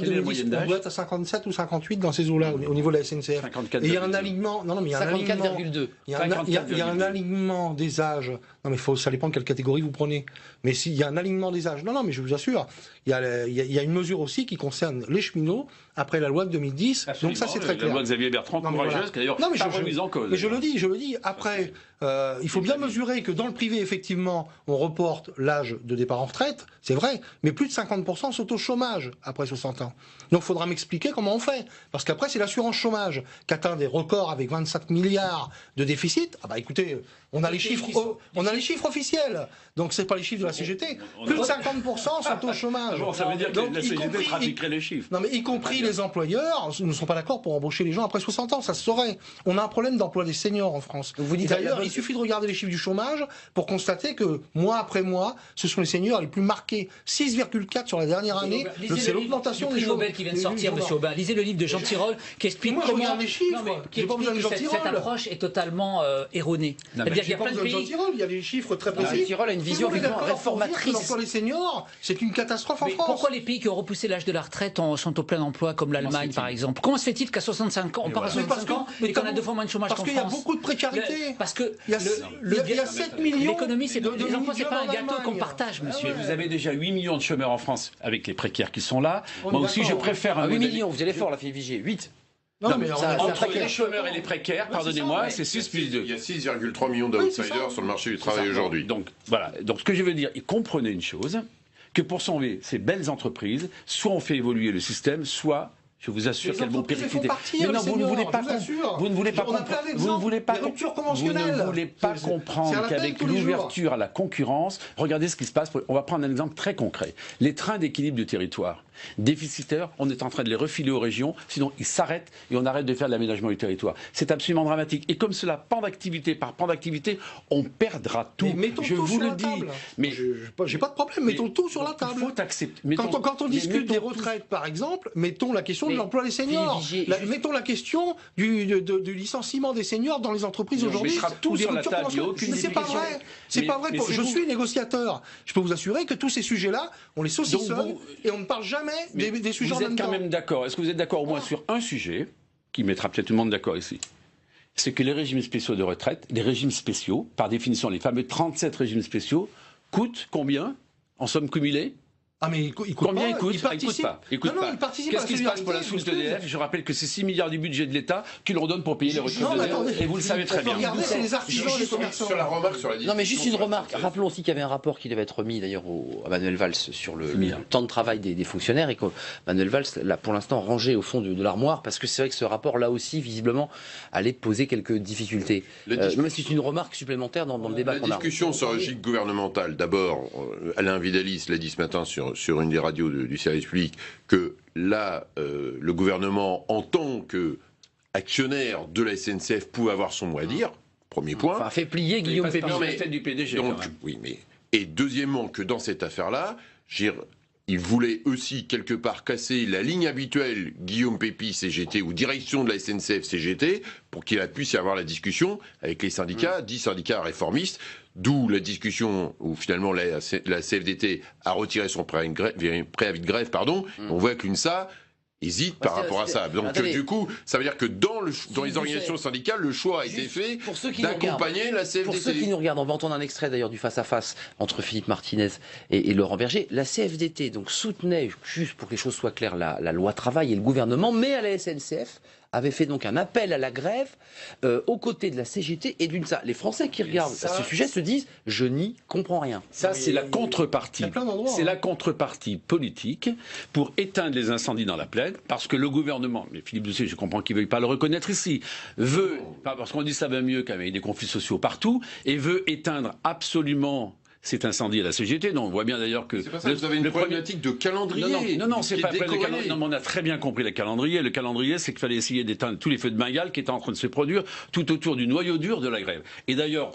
2010. On doit être à 57 ou 58 dans ces eaux-là au niveau de la SNCF.
54,
et il y a un alignement. Non, mais il y a un alignement.
54,2.
Il y a un alignement des âges. Non, mais ça dépend de quelle catégorie vous prenez. Mais s'il y a un alignement des âges. Non, mais je vous assure, il y a une mesure aussi qui concerne les cheminots après la loi de 2010.
Absolument,
donc ça, c'est très clair.
La loi Xavier Bertrand, courageuse, qui d'ailleurs pas remise en cause.
Mais je le dis. Après, il faut bien mesurer que dans le privé, effectivement, on reporte l'âge de départ en retraite, c'est vrai, mais plus de 50% sont au chômage après 60 ans. Donc il faudra m'expliquer comment on fait. Parce qu'après, c'est l'assurance chômage qui atteint des records avec 25 milliards de déficit. Ah bah écoutez, on a les chiffres officiels. Donc c'est pas les chiffres de la CGT. Plus de 50% sont au chômage.
Ça veut dire que la CGT trafiquerait les chiffres.
Non mais y compris les employeurs ne sont pas d'accord pour embaucher les gens après 60 ans, ça se saurait. On a un problème d'emploi des seniors en France.
Vous dites
d'ailleurs, il suffit de regarder les chiffres du chômage pour constater que mois après mois, ce sont les seniors les plus marqués. 6,4 sur la dernière année. C'est l'augmentation des
prix Nobel qui vient de sortir, monsieur Aubin. Lisez le livre de Jean Tirole qui explique
comment...
comment...
Je regarde les chiffres.
Qui explique que cette approche est totalement erronée. C'est-à-dire qu'il y a plein de pays...
Il y a des chiffres très précis.
Jean Tirole a une vision réformatrice.
L'emploi des seniors, c'est une catastrophe en France.
Pourquoi les pays qui ont repoussé l'âge de la retraite sont au plein emploi, comme l'Allemagne par exemple? Comment se fait-il qu'à 65 ans, on part à 65 ans et qu'on a 2 fois moins de chômage qu'en France?
Parce qu'il y a beaucoup de précarité.
Parce que
il y a 7 millions.
L'économie, les emplois, c'est pas un gâteau qu'on partage, monsieur.
Vous avez déjà 8 millions de chômeurs en France avec les précaires qui sont là. Moi aussi, je préfère un
8 millions, vous allez fort, la Philippe Vigier. 8.
Non, mais entre les chômeurs et les précaires, pardonnez-moi, c'est 6 plus 2.
Il y a 6,3 millions d'outsiders sur le marché du travail aujourd'hui.
Donc voilà. Donc ce que je veux dire, comprenez une chose, que pour sauver ces belles entreprises, soit on fait évoluer le système, soit... Je vous assure qu'elles vont péricliter.
Mais
non, vous ne voulez pas comprendre qu'avec l'ouverture à la concurrence, regardez ce qui se passe. On va prendre un exemple très concret. Les trains d'équilibre du territoire, déficitaires, on est en train de les refiler aux régions, sinon ils s'arrêtent et on arrête de faire de l'aménagement du territoire. C'est absolument dramatique. Et comme cela, pan d'activité par pan d'activité, on perdra tout.
Je vous le dis. Mais j'ai pas de problème. Mettons tout sur la table.
Il faut accepter.
Quand on discute des retraites, par exemple, mettons la question de l'emploi des seniors. Mettons la question du licenciement des seniors dans les entreprises aujourd'hui.
Tout sur la table.
Mais c'est pas vrai. C'est pas vrai. Je suis négociateur. Je peux vous assurer que tous ces sujets-là, on les saucissonne et on ne parle jamais des sujets en même temps.
Vous êtes quand même d'accord. Est-ce que vous êtes d'accord au moins sur un sujet qui mettra peut-être tout le monde d'accord ici? C'est que les régimes spéciaux de retraite, les régimes spéciaux, par définition, les fameux 37 régimes spéciaux, coûtent combien en somme cumulée?
Ah mais il coûte
combien
pas,
il coûte pas. Qu'est-ce qui se passe pour la soute EDF? Je rappelle que c'est 6 milliards du budget de l'État que l'on donne pour payer les retraites d'EDF. Et vous le savez très bien.
Regardez, c'est les artisans, les commerçants.
Sur la remarque sur la discussion.
Non mais juste une remarque. Rappelons aussi qu'il y avait un rapport qui devait être remis d'ailleurs à Manuel Valls sur le temps de travail des fonctionnaires et que Manuel Valls l'a pour l'instant rangé au fond de l'armoire parce que c'est vrai que ce rapport là aussi visiblement allait poser quelques difficultés. Non mais c'est une remarque supplémentaire dans le débat qu'on a.
La discussion sur la logique gouvernementale. D'abord, Alain Vidalis l'a dit ce matin sur une des radios du service public, que là, le gouvernement, en tant qu'actionnaire de la SNCF, pouvait avoir son mot à dire. Premier point.
Enfin, fait plier Guillaume Pépi.
Du PDG.
Donc, oui, mais et deuxièmement, que dans cette affaire-là, il voulait aussi quelque part casser la ligne habituelle Guillaume Pépi CGT ou direction de la SNCF CGT pour qu'il puisse y avoir la discussion avec les syndicats, 10 syndicats réformistes, d'où la discussion où finalement la CFDT a retiré son préavis de grève. On voit que l'UNSA hésite par rapport à ça. Donc du coup, ça veut dire que dans les organisations syndicales, le choix a été fait d'accompagner la CFDT.
Pour ceux qui nous regardent, on va entendre un extrait d'ailleurs du face-à-face entre Philippe Martinez et Laurent Berger. La CFDT donc soutenait, juste pour que les choses soient claires, la loi travail et le gouvernement, mais à la SNCF avait fait donc un appel à la grève aux côtés de la CGT et d'une ça. Les Français qui regardent ce sujet se disent « je n'y comprends rien ».
Ça, c'est la contrepartie. C'est la contrepartie politique pour éteindre les incendies dans la plaine, parce que le gouvernement, mais Philippe Doucet, je comprends qu'il ne veuille pas le reconnaître ici, veut, parce qu'on dit ça va mieux qu'avec des conflits sociaux partout, et veut éteindre absolument cet incendie à la CGT. Donc on voit bien d'ailleurs que...
C'est pas ça, vous avez une problématique de calendrier.
Non, c'est pas le calendrier. Non, mais on a très bien compris le calendrier. Le calendrier, c'est qu'il fallait essayer d'éteindre tous les feux de Bengale qui étaient en train de se produire tout autour du noyau dur de la grève. Et d'ailleurs,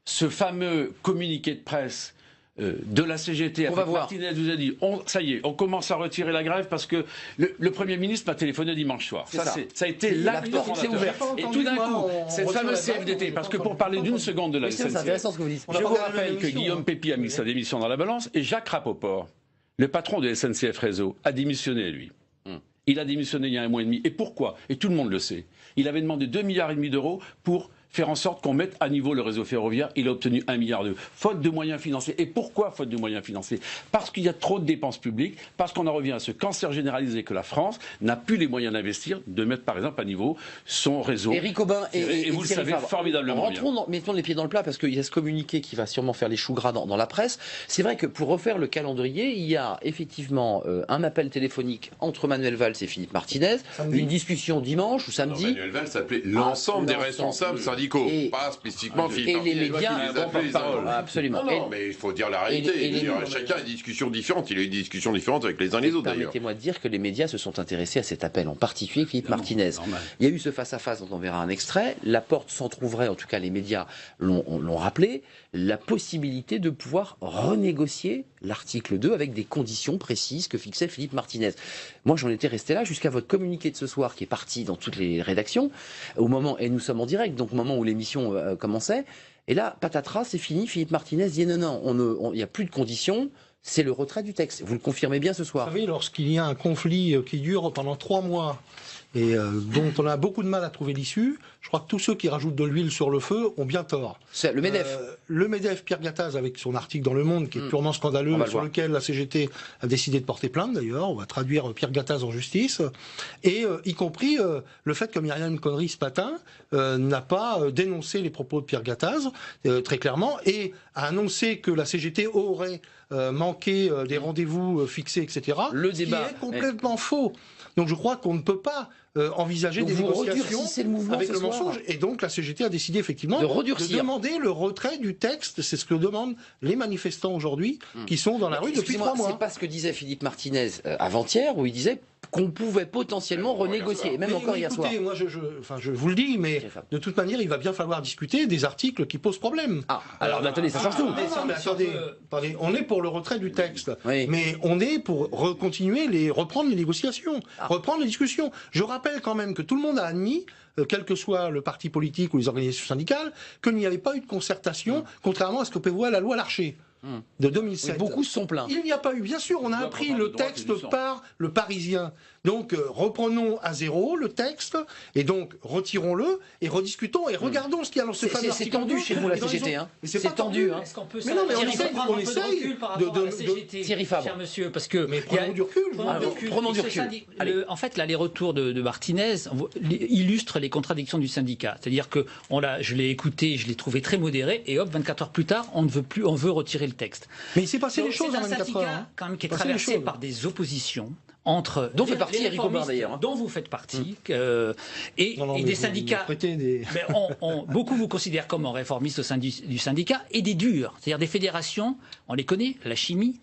ce fameux communiqué de presse de la CGT, avec Martinez vous a dit, ça y est, on commence à retirer la grève parce que le Premier ministre m'a téléphoné dimanche soir. Ça a été l'acte fondateur. Et tout d'un coup, cette fameuse CFDT, parce que pour parler d'une seconde de la SNCF, je vous rappelle que Guillaume Pépi a mis sa démission dans la balance et Jacques Rapoport, le patron de SNCF Réseau, a démissionné, lui. Il a démissionné il y a 1 mois et demi. Et pourquoi? Et tout le monde le sait. Il avait demandé 2,5 milliards d'euros pour faire en sorte qu'on mette à niveau le réseau ferroviaire. Il a obtenu 1,2 milliard. Faute de moyens financiers. Et pourquoi faute de moyens financiers? Parce qu'il y a trop de dépenses publiques, parce qu'on en revient à ce cancer généralisé que la France n'a plus les moyens d'investir, de mettre par exemple à niveau son réseau.
Éric Aubin et
vous le savez formidablement bien.
Mettons les pieds dans le plat, parce qu'il y a ce communiqué qui va sûrement faire les choux gras dans la presse. C'est vrai que pour refaire le calendrier, il y a effectivement un appel téléphonique entre Manuel Valls et Philippe Martinez, une discussion dimanche ou samedi.
Manuel Valls s'appelait l'ensemble des responsables syndicaux radicaux,
Et-
pas spécifiquement Philippe
et
Martinez.
les médias,
qui les a
bon,
fait, les
porte-parole,
uns.
absolument.
Non, mais il faut dire la réalité.
et les-
Chacun a des discussions différentes. Il a eu des discussions différentes avec les uns et les autres, d'ailleurs.
Permettez-moi de dire que les médias se sont intéressés à cet appel, en particulier Philippe Martinez. Il y a eu ce face-à-face dont on verra un extrait. La porte s'entrouvrait, en tout cas les médias l'ont rappelé, la possibilité de pouvoir renégocier l'article 2 avec des conditions précises que fixait Philippe Martinez. Moi, j'en étais resté là jusqu'à votre communiqué de ce soir qui est parti dans toutes les rédactions, au moment, et nous sommes en direct, donc au moment où l'émission commençait. Et là, patatras, c'est fini. Philippe Martinez dit non, il n'y a plus de conditions. C'est le retrait du texte. Vous le confirmez bien ce soir.
Vous savez, lorsqu'il y a un conflit qui dure pendant 3 mois et dont on a beaucoup de mal à trouver l'issue, je crois que tous ceux qui rajoutent de l'huile sur le feu ont bien tort.
C'est le MEDEF.
Le MEDEF, Pierre Gattaz, avec son article dans Le Monde, qui est purement scandaleux, sur lequel la CGT a décidé de porter plainte d'ailleurs, on va traduire Pierre Gattaz en justice, et y compris le fait que Myriam El Khomri ce matin n'a pas dénoncé les propos de Pierre Gattaz, très clairement, et a annoncé que la CGT aurait manqué des rendez-vous fixés, etc.
Le
ce
débat
qui est complètement faux. Donc je crois qu'on ne peut pas envisager des négociations avec le mensonge. Et donc la CGT a décidé effectivement de demander le retrait du texte. C'est ce que demandent les manifestants aujourd'hui qui sont dans la rue depuis 3 mois.
C'est pas ce que disait Philippe Martinez avant-hier, où il disait qu'on pouvait potentiellement renégocier, même encore hier soir.
Moi, je vous le dis, mais de toute manière, il va bien falloir discuter des articles qui posent problème.
Ah, alors attendez, ça change tout.
Mais attendez, on est pour le retrait du texte, mais on est pour reprendre les négociations, reprendre les discussions. Je rappelle quand même que tout le monde a admis, quel que soit le parti politique ou les organisations syndicales, qu'il n'y avait pas eu de concertation, contrairement à ce que prévoit la loi Larcher de 2007.
Oui, beaucoup se sont plaints.
Il n'y a pas eu, bien sûr, on a appris le texte par le Parisien. Donc reprenons à zéro le texte, et donc retirons-le, et rediscutons, et regardons ce qu'il y a dans ce fameux article.
C'est tendu chez vous, la CGT.
C'est pas tendu.
Est-ce qu'on peut
mais non, mais on essaye
prendre un peu de recul par rapport à la CGT,
Thierry Fabre.
cher monsieur, parce que
mais prenons du recul.
Prenons du recul.
En fait, là, les retours de Martinez illustrent les contradictions du syndicat. C'est-à-dire que je l'ai écouté, je l'ai trouvé très modéré, et hop, 24 heures plus tard, on veut retirer le texte.
Mais il s'est passé des choses en 24 heures.
C'est un syndicat quand même qui est traversé par des oppositions entre
dont fait partie Éric Aubin d'ailleurs,
dont vous faites partie, et des syndicats. Beaucoup vous considèrent comme un réformiste au sein du syndicat, et des durs, c'est-à-dire des fédérations, on les connaît, la chimie,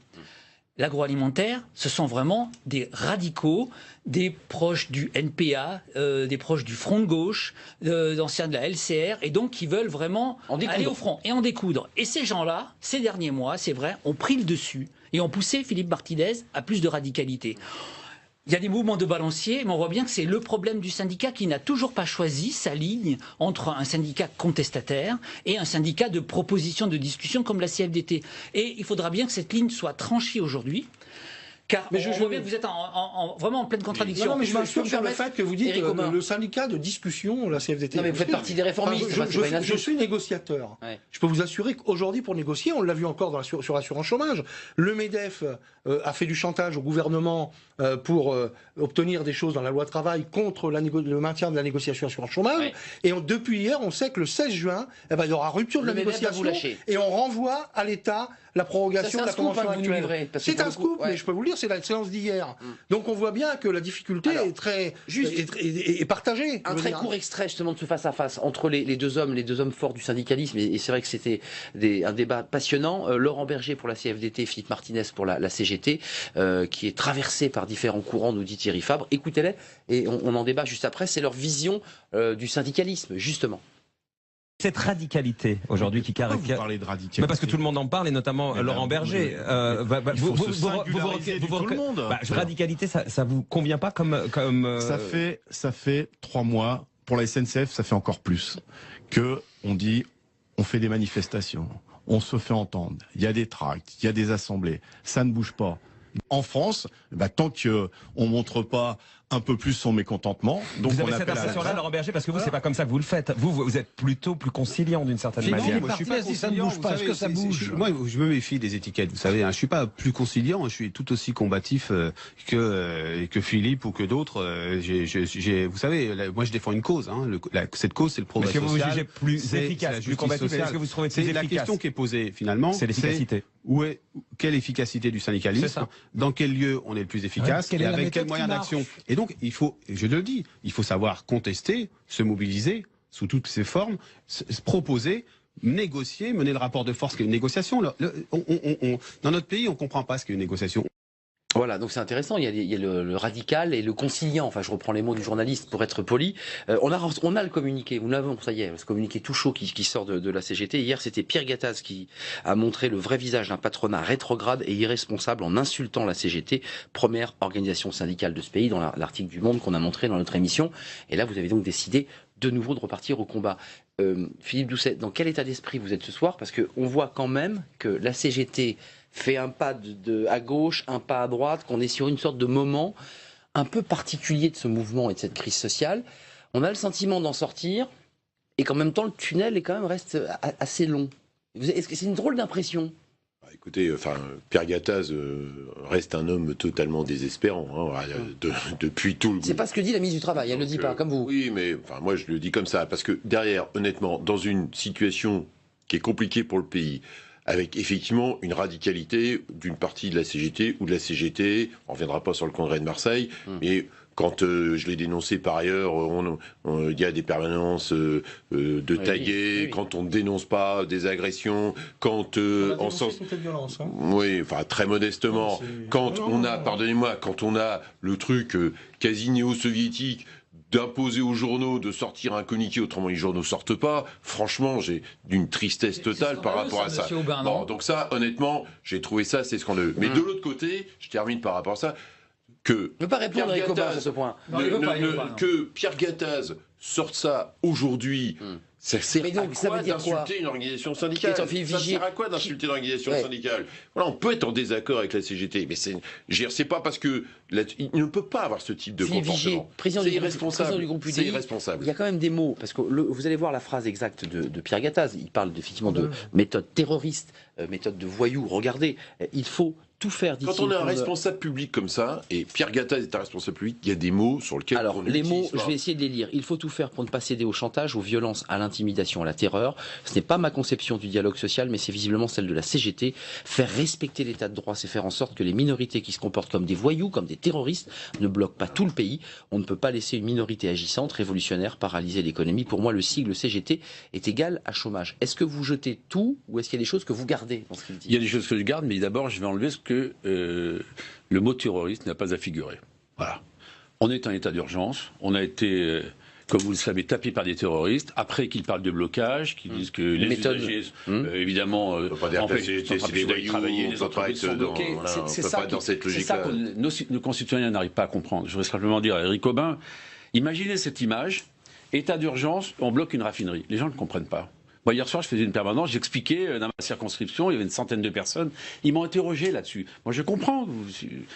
l'agroalimentaire, ce sont vraiment des radicaux, des proches du NPA, des proches du Front de gauche, d'anciens de la LCR, et donc qui veulent vraiment aller au front et en découdre. Et ces gens-là, ces derniers mois, c'est vrai, ont pris le dessus et ont poussé Philippe Martinez à plus de radicalité. Il y a des mouvements de balancier, mais on voit bien que c'est le problème du syndicat qui n'a toujours pas choisi sa ligne entre un syndicat contestataire et un syndicat de proposition de discussion comme la CFDT. Et il faudra bien que cette ligne soit tranchée aujourd'hui. Car je vois bien que vous êtes vraiment en pleine contradiction.
Non, mais je m'assure sur le fait que vous dites le syndicat de discussion, la CFDT.
Non, mais vous faites partie des réformistes.
Je suis négociateur. Ouais. Je peux vous assurer qu'aujourd'hui, pour négocier, on l'a vu encore sur l'assurance chômage, le MEDEF a fait du chantage au gouvernement pour obtenir des choses dans la loi travail contre le maintien de la négociation assurance chômage. Ouais. Et depuis hier, on sait que le 16 juin, il y aura rupture de la négociation et on renvoie à l'État la prorogation de la convention actuelle. C'est un scoop, mais je peux vous le dire, c'est la séance d'hier. Donc on voit bien que la difficulté est partagée.
Un très court extrait justement de ce face-à-face entre les deux hommes forts du syndicalisme, et c'est vrai que c'était un débat passionnant. Laurent Berger pour la CFDT, Philippe Martinez pour la CGT, qui est traversé par différents courants, nous dit Thierry Fabre. Écoutez-les, et on en débat juste après, c'est leur vision du syndicalisme, justement.
Cette radicalité aujourd'hui qui caractérise.
Vous parlez de radicalité.
Mais parce que tout le monde en parle, et notamment Laurent Berger. Radicalité, ça vous convient pas comme
Ça fait 3 mois. Pour la SNCF, ça fait encore plus. Que on dit, on fait des manifestations, on se fait entendre. Il y a des tracts, il y a des assemblées. Ça ne bouge pas. En France, tant qu'on montre pas un peu plus son mécontentement. Donc
vous avez cette impression-là, Laurent Berger, parce que vous, c'est pas comme ça que vous le faites. Vous êtes plutôt plus conciliant d'une certaine manière.
Moi, je suis pas si ça ne bouge pas. Est-ce que ça bouge? Moi, je me méfie des étiquettes. Vous savez, je suis pas plus conciliant. Je suis tout aussi combatif que Philippe ou que d'autres. Vous savez, moi, je défends une cause. Cette cause, c'est le progrès social.
Est-ce que vous jugez plus efficace, plus combatif? Est-ce que vous trouvez plus efficace?
La question qui est posée finalement,
c'est l'efficacité.
Quelle efficacité du syndicalisme? Dans quel lieu on est le plus efficace? Et avec quels moyens d'action? Et donc, je le dis, il faut savoir contester, se mobiliser, sous toutes ses formes, proposer, négocier, mener le rapport de force qui est une négociation. Dans notre pays, on ne comprend pas ce qu'est une négociation.
Voilà, donc c'est intéressant, il y a le radical et le conciliant, enfin je reprends les mots du journaliste pour être poli. On a le communiqué, nous l'avons, ça y est, ce communiqué tout chaud qui sort de la CGT. Hier c'était Pierre Gattaz qui a montré le vrai visage d'un patronat rétrograde et irresponsable en insultant la CGT, première organisation syndicale de ce pays, dans l'article du Monde qu'on a montré dans notre émission. Et là vous avez donc décidé de nouveau de repartir au combat. Philippe Doucet, dans quel état d'esprit vous êtes ce soir? Parce qu'on voit quand même que la CGT fait un pas à gauche, un pas à droite, qu'on est sur une sorte de moment un peu particulier de ce mouvement et de cette crise sociale. On a le sentiment d'en sortir et qu'en même temps le tunnel reste assez long. Est-ce que c'est une drôle d'impression?
Écoutez, Pierre Gattaz reste un homme totalement désespérant depuis tout le.
C'est pas ce que dit la ministre du Travail, elle ne le dit pas, comme vous.
Oui, mais moi je le dis comme ça, parce que derrière, honnêtement, dans une situation qui est compliquée pour le pays, avec effectivement une radicalité d'une partie de la CGT ou de la CGT, on ne reviendra pas sur le congrès de Marseille, mais quand je l'ai dénoncé par ailleurs, il y a des permanences de tagués, quand on ne dénonce pas des agressions, quand
on sens violence, hein.
Oui, très modestement, quand on a, pardonnez-moi, quand on a le truc quasi néo-soviétique d'imposer aux journaux de sortir un communiqué, autrement les journaux sortent pas, franchement, j'ai d'une tristesse totale par rapport à ça. Bon, donc ça, honnêtement, j'ai trouvé ça, c'est scandaleux. Mais de l'autre côté, je termine par rapport à ça, que
ne pas répondre à Gattaz sur ce point.
Que Pierre Gattaz sorte ça aujourd'hui, ça sert à quoi d'insulter une organisation syndicale? Ça sert à quoi d'insulter une organisation syndicale? Voilà, on peut être en désaccord avec la CGT, mais c'est pas parce que il ne peut pas avoir ce type de comportement. C'est irresponsable. C'est irresponsable.
Il y a quand même des mots, parce que vous allez voir la phrase exacte de Pierre Gattaz. Il parle effectivement de méthode terroriste, méthode de voyou. Regardez, il faut tout faire.
Quand on est un responsable public comme ça, et Pierre Gattaz est un responsable public, il y a des mots sur lesquels on
les mots, je vais essayer de les lire. Il faut tout faire pour ne pas céder au chantage, aux violences, à l'intimidation, à la terreur. Ce n'est pas ma conception du dialogue social, mais c'est visiblement celle de la CGT. Faire respecter l'état de droit, c'est faire en sorte que les minorités qui se comportent comme des voyous, comme des terroristes, ne bloquent pas tout le pays. On ne peut pas laisser une minorité agissante, révolutionnaire, paralyser l'économie. Pour moi, le sigle CGT est égal à chômage. Est-ce que vous jetez tout, ou est-ce qu'il y a des choses que vous gardez dans ce qu'il dit?
Il y a des choses que je garde, mais d'abord, je vais enlever ce que le mot terroriste n'a pas à figurer. Voilà. On est en état d'urgence. On a été, comme vous le savez, tapé par des terroristes. Après qu'ils parlent de blocage, qu'ils disent que les usagers, évidemment, empêchent de travailler, les entreprises sont bloquées. C'est ça que nos concitoyens n'arrivent pas à comprendre. Je voudrais simplement dire à Éric Aubin, imaginez cette image, état d'urgence, on bloque une raffinerie. Les gens ne comprennent pas. Moi, hier soir, je faisais une permanence, j'expliquais dans ma circonscription, il y avait une centaine de personnes. Ils m'ont interrogé là-dessus. Moi, je comprends.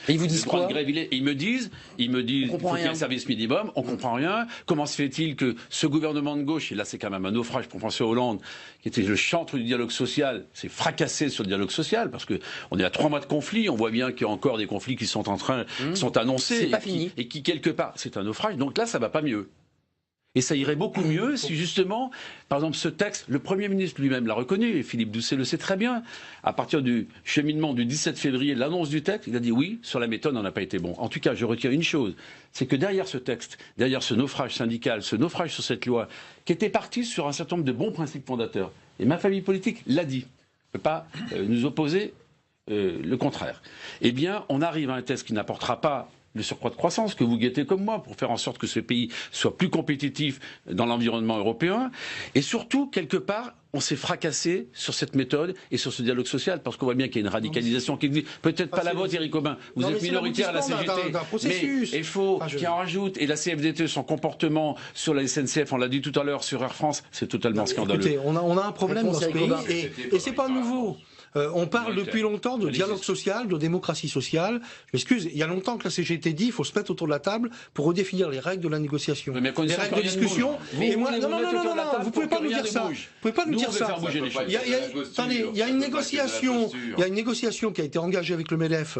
Et ils vous disent quoi?
Ils me disent, il faut qu'il y ait un service minimum, on comprend rien. Comment se fait-il que ce gouvernement de gauche, et là c'est quand même un naufrage pour François Hollande, qui était le chantre du dialogue social, s'est fracassé sur le dialogue social, parce qu'on est à 3 mois de conflit, on voit bien qu'il y a encore des conflits qui sont qui sont annoncés.
C'est pas fini.
Et qui, quelque part, c'est un naufrage. Donc là, ça va pas mieux. Et ça irait beaucoup mieux si justement, par exemple, ce texte, le Premier ministre lui-même l'a reconnu, et Philippe Doucet le sait très bien, à partir du cheminement du 17 février, l'annonce du texte, il a dit oui, sur la méthode, on n'a pas été bon. En tout cas, je retiens une chose, c'est que derrière ce texte, derrière ce naufrage syndical, ce naufrage sur cette loi, qui était parti sur un certain nombre de bons principes fondateurs, et ma famille politique l'a dit, ne peut pas nous opposer le contraire, eh bien, on arrive à un texte qui n'apportera pas le surcroît de croissance que vous guettez comme moi pour faire en sorte que ce pays soit plus compétitif dans l'environnement européen. Et surtout, quelque part, on s'est fracassé sur cette méthode et sur ce dialogue social parce qu'on voit bien qu'il y a une radicalisation qui existe. Peut-être pas la vôtre, Éric Aubin. Vous êtes minoritaire à la CGT. Mais il faut qu'il en rajoute. Et la CFDT, son comportement sur la SNCF, on l'a dit tout à l'heure, sur Air France, c'est totalement scandaleux.
Écoutez, on a un problème dans ce pays et c'est pas nouveau. On parle depuis longtemps de dialogue social, de démocratie sociale. Je m'excuse, il y a longtemps que la CGT dit qu'il faut se mettre autour de la table pour redécier les règles de la négociation.
Les
règles de discussion. Et moi, non, vous pouvez pas nous dire ça. Vous pouvez pas nous dire ça. Il y a une négociation qui a été engagée avec le MEDEF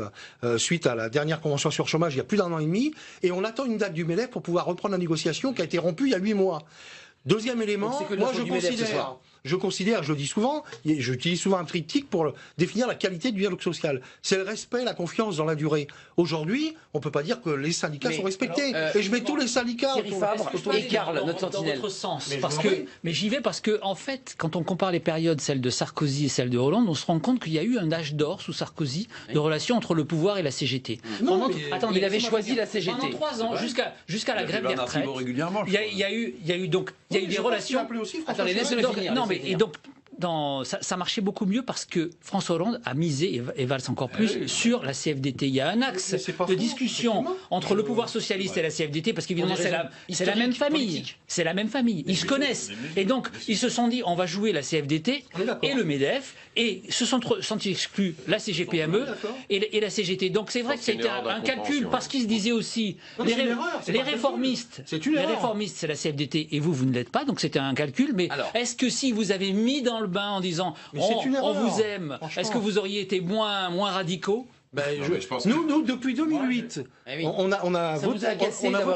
suite à la dernière convention sur chômage il y a plus d'1 an et demi, et on attend une date du MEDEF pour pouvoir reprendre la négociation qui a été rompue il y a 8 mois. Deuxième élément, moi je considère, je considère, je le dis souvent, j'utilise souvent un triptyque pour définir la qualité du dialogue social. C'est le respect, la confiance dans la durée. Aujourd'hui, on ne peut pas dire que les syndicats sont respectés. Et je mets tous les syndicats...
Thierry Fabre et Karl, notre sentinelle.
Dans votre sens. Mais j'y vais parce que, en fait, quand on compare les périodes, celle de Sarkozy et celle de Hollande, on se rend compte qu'il y a eu un âge d'or sous Sarkozy de relation entre le pouvoir et la CGT.
Attendez, il avait choisi la CGT.
Pendant 3 ans, jusqu'à la grève des retraites, il y a eu des relations...
Attendez, laissez-le finir.
Non, mais et donc... ça marchait beaucoup mieux parce que François Hollande a misé, et Valls encore plus, sur la CFDT. Il y a un axe de discussion entre le pouvoir socialiste et la CFDT, parce qu'évidemment, c'est la même famille. C'est la même famille. Ils se connaissent. Et donc, ils se sont dit, on va jouer la CFDT et le MEDEF, et se sont sentis exclus la CGPME et la CGT. Donc, c'est vrai que c'était un calcul, parce qu'ils se disaient aussi, les réformistes, c'est la CFDT, et vous ne l'êtes pas, donc c'était un calcul. Mais est-ce que si vous avez mis dans le bain en disant on vous aime, est-ce que vous auriez été moins radicaux?
Nous, depuis 2008, on a voté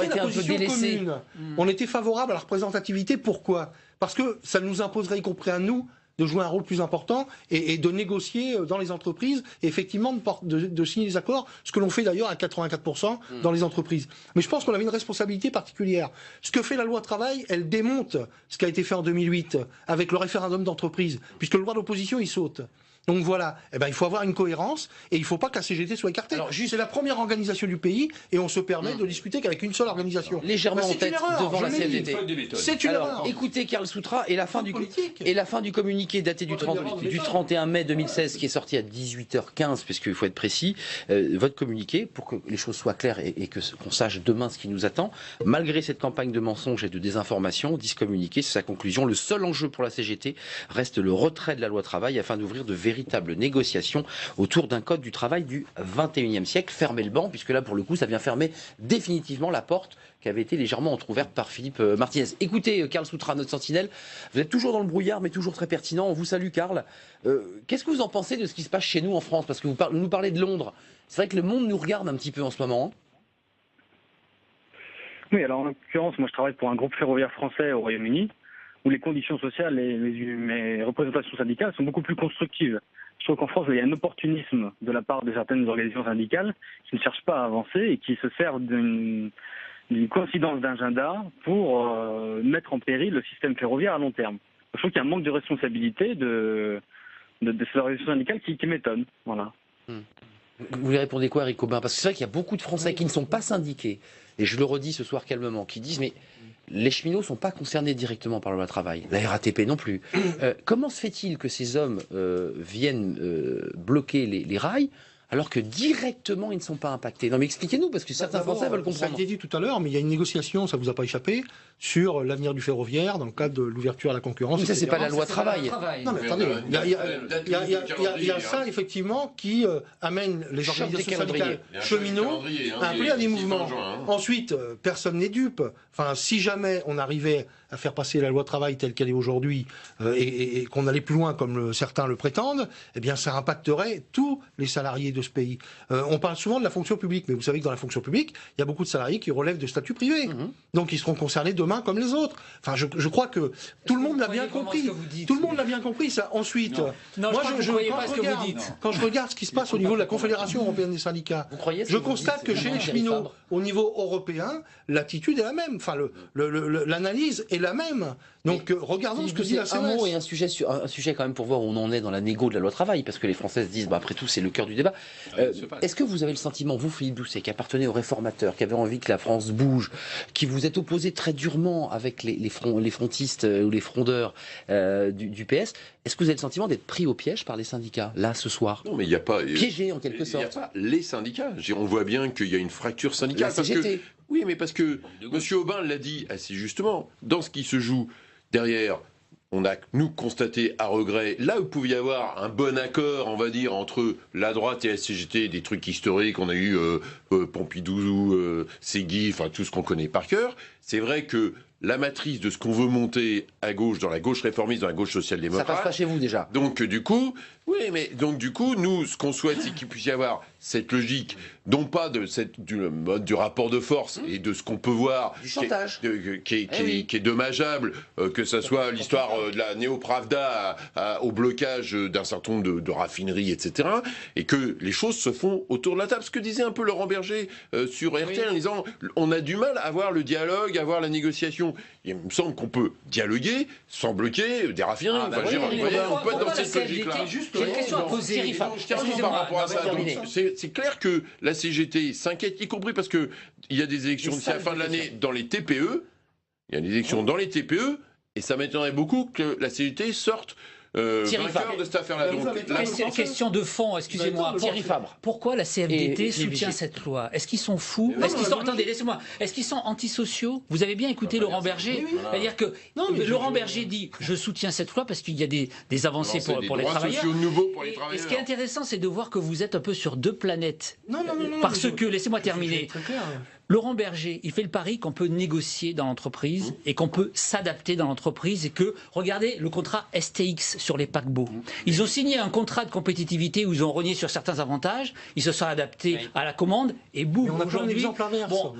la position commune. On était favorable à la représentativité. Pourquoi? Parce que ça nous imposerait, y compris à nous, de jouer un rôle plus important et de négocier dans les entreprises et effectivement de signer des accords, ce que l'on fait d'ailleurs à 84% dans les entreprises. Mais je pense qu'on avait une responsabilité particulière. Ce que fait la loi travail, elle démonte ce qui a été fait en 2008 avec le référendum d'entreprise, puisque le droit d'opposition, il saute. Donc voilà, il faut avoir une cohérence et il ne faut pas que la CGT soit écartée. C'est la première organisation du pays et on se permet de discuter qu'avec une seule organisation.
Légèrement en tête devant la CFDT.
C'est une erreur.
Écoutez Karl Soutra et la fin du communiqué daté du 31 mai 2016 qui est sorti à 18h15, puisqu'il faut être précis, votre communiqué, pour que les choses soient claires et qu'on sache demain ce qui nous attend, malgré cette campagne de mensonges et de désinformation, dit ce communiqué, c'est sa conclusion, le seul enjeu pour la CGT reste le retrait de la loi travail afin d'ouvrir de véritables négociations autour d'un code du travail du 21e siècle. Fermez le banc, puisque là, pour le coup, ça vient fermer définitivement la porte qui avait été légèrement entrouverte par Philippe Martinez. Écoutez, Karl Soutra, notre sentinelle, vous êtes toujours dans le brouillard, mais toujours très pertinent. On vous salue, Karl. Qu'est-ce que vous en pensez de ce qui se passe chez nous en France? Parce que vous nous parlez de Londres. C'est vrai que le monde nous regarde un petit peu en ce moment.
Oui, alors en l'occurrence, moi je travaille pour un groupe ferroviaire français au Royaume-Uni, où les conditions sociales et les représentations syndicales sont beaucoup plus constructives. Je trouve qu'en France, il y a un opportunisme de la part de certaines organisations syndicales qui ne cherchent pas à avancer et qui se servent d'une coïncidence d'agenda pour mettre en péril le système ferroviaire à long terme. Je trouve qu'il y a un manque de responsabilité de ces organisations syndicales qui m'étonne. Voilà.
Vous lui répondez quoi, Eric Aubin? Parce que c'est vrai qu'il y a beaucoup de Français qui ne sont pas syndiqués, et je le redis ce soir calmement, qui disent mais les cheminots ne sont pas concernés directement par la loi travail, la RATP non plus. Comment se fait-il que ces hommes viennent bloquer les rails alors que directement ils ne sont pas impactés? Non mais expliquez-nous, parce que certains Français veulent comprendre.
Ça a été dit tout à l'heure, mais il y a une négociation, ça ne vous a pas échappé, sur l'avenir du ferroviaire dans le cadre de l'ouverture à la concurrence.
Mais ça, c'est pas la loi travail.
Non mais attendez, il y a ça effectivement qui amène les organisations syndicales cheminots à appeler à des mouvements. Ensuite, personne n'est dupe. Enfin, si jamais on arrivait à faire passer la loi travail telle qu'elle est aujourd'hui et qu'on allait plus loin comme certains le prétendent, eh bien ça impacterait tous les salariés de ce pays. On parle souvent de la fonction publique, mais vous savez que dans la fonction publique, il y a beaucoup de salariés qui relèvent de statut privé. Donc ils seront concernés demain comme les autres. Enfin, je crois que tout le monde l'a bien compris. Tout le monde l'a bien compris, ça. Ensuite, quand je regarde ce qui se passe au niveau de la Confédération européenne des syndicats, je constate que chez les cheminots, au niveau européen, l'attitude est la même. Enfin, l'analyse est la même. Donc, regardons ce que dit la CNS.
Un mot et un sujet quand même pour voir où on en est dans la négo de la loi travail, parce que les Français se disent, après tout, c'est le cœur du débat. Est-ce que vous avez le sentiment, vous, Philippe Doucet, qui appartenez aux réformateurs, qui avez envie que la France bouge, qui vous êtes opposé très durement avec les frontistes ou les frondeurs du PS, est-ce que vous avez le sentiment d'être pris au piège par les syndicats, là, ce soir?
Non, mais il n'y a pas...
Piégé, en quelque sorte.
Il n'y a pas les syndicats. On voit bien qu'il y a une fracture syndicale.
La CGT.
Oui, mais parce que M. Aubin l'a dit assez justement, dans ce qui se joue derrière, on a, nous, constaté à regret, là où il pouvait y avoir un bon accord, on va dire, entre la droite et la CGT, des trucs historiques, on a eu Pompidou, Ségui, enfin tout ce qu'on connaît par cœur, c'est vrai que la matrice de ce qu'on veut monter à gauche, dans la gauche réformiste, dans la gauche social-démocrate.
Ça passe pas chez vous déjà.
Donc du coup, nous, ce qu'on souhaite, c'est qu'il puisse y avoir cette logique, non pas du mode du rapport de force et de ce qu'on peut voir,
du chantage,
qui est dommageable, que ce soit l'histoire de la néo-Pravda au blocage d'un certain nombre de raffineries, etc., et que les choses se font autour de la table. Ce que disait un peu Laurent Berger sur RTL, en disant on a du mal à avoir le dialogue, à avoir la négociation. Il me semble qu'on peut dialoguer sans bloquer des raffineries. On peut être dans cette logique-là.
J'ai une question à poser.
Par rapport à ça. C'est clair que la CGT s'inquiète, y compris parce qu'il y a des élections d'ici la fin de l'année dans les TPE. Il y a des élections dans les TPE, et ça m'étonnerait beaucoup que la CGT sorte vainqueur de cette affaire-là.
Question de fond, excusez-moi.
Thierry Fabre.
Pourquoi la CFDT soutient cette loi? Est-ce qu'ils sont fous? Attendez, laissez-moi. Est-ce qu'ils sont antisociaux? Vous avez bien écouté Laurent Berger? C'est-à-dire que Laurent Berger dit je soutiens cette loi parce qu'il y a des avancées pour les travailleurs. Et ce qui est intéressant, c'est de voir que vous êtes un peu sur deux planètes. Parce que, laissez-moi terminer. Laurent Berger, il fait le pari qu'on peut négocier dans l'entreprise et qu'on peut s'adapter dans l'entreprise et que, regardez, le contrat STX sur les paquebots. Ils ont signé un contrat de compétitivité où ils ont renié sur certains avantages, ils se sont adaptés à la commande et boum, aujourd'hui...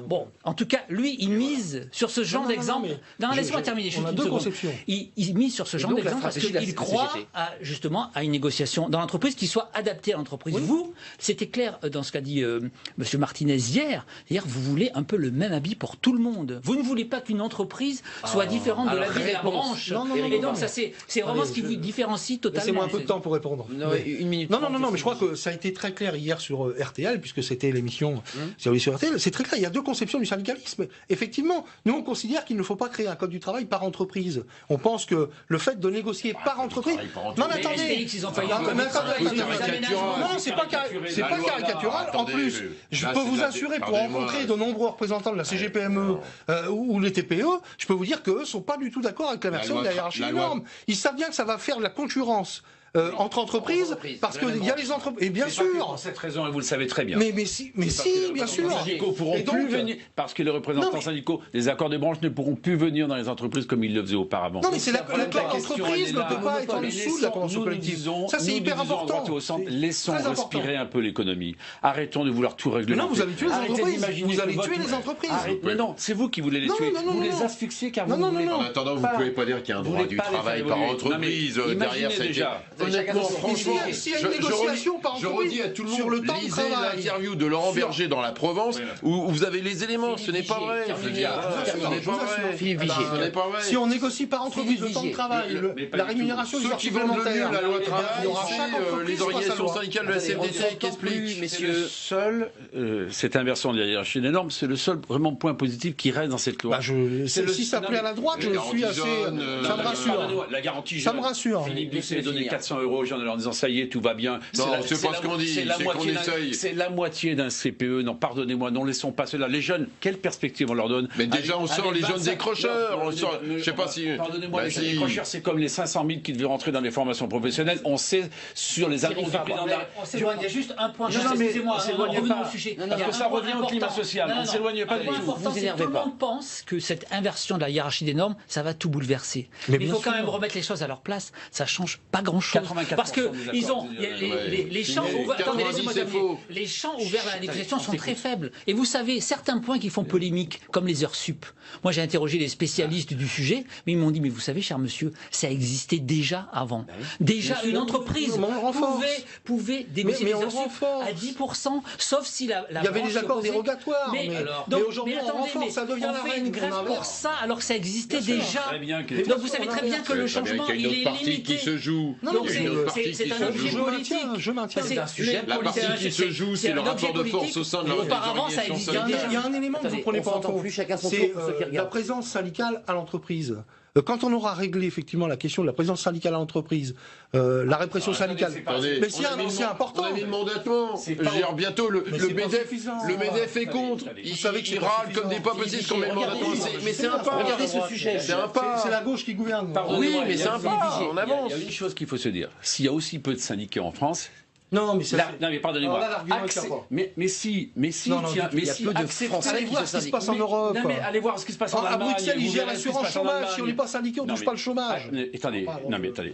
Bon, en tout cas, lui, il mise sur ce genre d'exemple... Non, laisse-moi terminer juste une seconde. Il mise sur ce genre d'exemple parce qu'il croit justement à une négociation dans l'entreprise qui soit adaptée à l'entreprise. Vous, c'était clair dans ce qu'a dit M. Martinez hier, c'est-à-dire vous voulez un peu le même habit pour tout le monde. Vous ne voulez pas qu'une entreprise soit différente de l'habit de la branche. Et donc ça c'est vraiment ce qui vous différencie totalement.
Laissez-moi un peu de temps pour répondre.
Une minute.
Non, mais je crois que ça a été très clair hier sur RTL, puisque c'était l'émission sur RTL. C'est très clair, il y a deux conceptions du syndicalisme. Effectivement, nous on considère qu'il ne faut pas créer un code du travail par entreprise. On pense que le fait de négocier par entreprise... Non mais attendez, non, c'est pas caricatural. En plus, je peux vous assurer, pour rencontrer de nombreux représentants de la CGPME ou les TPE, je peux vous dire qu'eux ne sont pas du tout d'accord avec l'inversion de la hiérarchie des normes. Ils savent bien que ça va faire de la concurrence entre entreprises, parce qu'il y a les entreprises... Et bien sûr
pour cette raison, et vous le savez très bien.
Mais si, bien sûr.
Les syndicaux pourront plus venir, parce que les représentants syndicaux, les accords de branche ne pourront plus venir dans les entreprises comme ils le faisaient auparavant.
Non, mais c'est l'accord d'entreprise ne peut pas être en dessous de la convention collective. Ça, c'est hyper important.
Laissons respirer un peu l'économie. Arrêtons de vouloir tout réglementer.
Non, vous allez tuer les entreprises. Vous allez tuer les entreprises.
Mais non, c'est vous qui voulez les tuer. Vous les asphyxiez car vous voulez.
En attendant, vous ne pouvez pas dire qu'il y a un droit du travail par entreprise derrière cette... Honnêtement, franchement, je redis à tout le monde, lisez l'interview de Laurent Berger dans La Provence, où vous avez les éléments, ce n'est pas vrai.
Si on négocie par entreprise le temps de travail, la rémunération du supplémentaire,
la loi travail, les organisations syndicales de la CFDT qui expliquent.
Messieurs, cette inversion de la hiérarchie des normes, c'est le seul vraiment point positif qui reste dans cette loi.
Si ça plaît à la droite, je suis assez... Ça me rassure.
La garantie
ça me rassure.
Philippe Doucet a donné 400 € aux gens en leur disant ça y est, tout va bien.
Non, c'est pas ce qu'on dit, c'est qu'on essaye.
C'est la moitié d'un CPE. Non, pardonnez-moi, non, laissons pas cela. Les jeunes, quelle perspective on leur donne?
Mais déjà, on sort les jeunes décrocheurs. Je sais pas si...
Pardonnez-moi, les jeunes décrocheurs, c'est comme les 500 000 qui devaient rentrer dans les formations professionnelles. On sait sur les annonces du président de la...
Il y a juste un point,
excusez-moi, revenons au sujet. Parce que ça revient au climat social. On ne s'éloigne pas du tout.
Tout le monde pense que cette inversion de la hiérarchie des normes, ça va tout bouleverser. Mais il faut quand même remettre les choses à leur place. Ça change pas grand-chose. Parce que ils ont les champs ouverts. Attendez, laissez-moi terminer. Les champs ouverts à la négociation sont très faibles. Et vous savez, certains points qui font polémique, comme les heures sup. Moi, j'ai interrogé les spécialistes du sujet, mais ils m'ont dit, mais vous savez, cher monsieur, ça existait déjà avant. Déjà, une entreprise pouvait dénégocier les heures sup à 10%, sauf si la
il y avait des accords dérogatoires. Mais aujourd'hui, on renforce, ça devient la règle.
Une grève pour ça, alors que ça existait déjà. Donc vous savez très bien que le changement, il est limité. C'est un objet politique.
Je maintiens.
La partie qui se joue, c'est le rapport de force au sein de l'organisation syndicale.
Il y a un élément que vous ne prenez pas en compte, c'est la présence syndicale à l'entreprise. Quand on aura réglé effectivement la question de la présence syndicale à l'entreprise, la répression syndicale, mais c'est important.
On a mis le mandatement. Bientôt le MEDEF est contre. Vous savez qu'ils râlent comme des pas possibles qu'on met le mandatement. Mais c'est un pas.
Regardez ce sujet.
C'est la gauche qui gouverne.
Oui, mais c'est un pas. On avance.
Il y a une chose qu'il faut se dire. S'il y a aussi peu de syndiqués en France,
Non, mais ça.
Non, mais pardonnez-moi. Mais si,
il y a peu de Français. Allez voir ce qui se passe en Europe.
Non, mais allez voir ce qui se passe en Allemagne.
À Bruxelles, ils gèrent l'assurance chômage. Si on n'est pas syndiqué, on ne touche pas le chômage.
Attendez.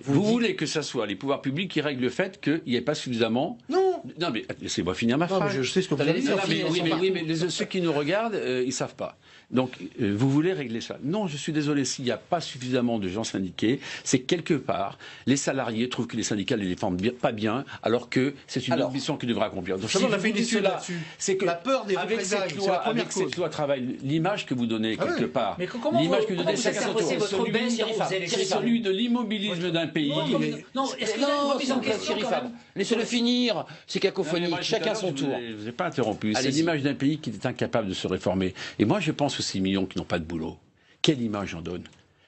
Vous voulez que ce soit les pouvoirs publics qui règlent le fait qu'il n'y ait pas suffisamment.
Non,
mais laissez-moi finir ma phrase.
Je sais ce que vous allez dire.
Oui, mais ceux qui nous regardent, ils ne savent pas. Donc, vous voulez régler ça? Non, je suis désolé, s'il n'y a pas suffisamment de gens syndiqués, c'est quelque part, les salariés trouvent que les syndicats ne les défendent pas bien, alors que c'est une autre mission qu'ils devraient accomplir. Donc,
si on a fait une étude là-dessus,
c'est que
la peur des représailles, c'est la première cause.
Cette loi travail, l'image que vous donnez quelque part,
l'image que vous donnez, c'est
celui de l'immobilisme d'un pays.
Non, laissez-le finir, c'est cacophonique, chacun son tour.
Je ne vous ai pas interrompu, c'est l'image d'un pays qui est incapable de se réformer. Et moi, je pense aux 6 millions qui n'ont pas de boulot. Quelle image on donne?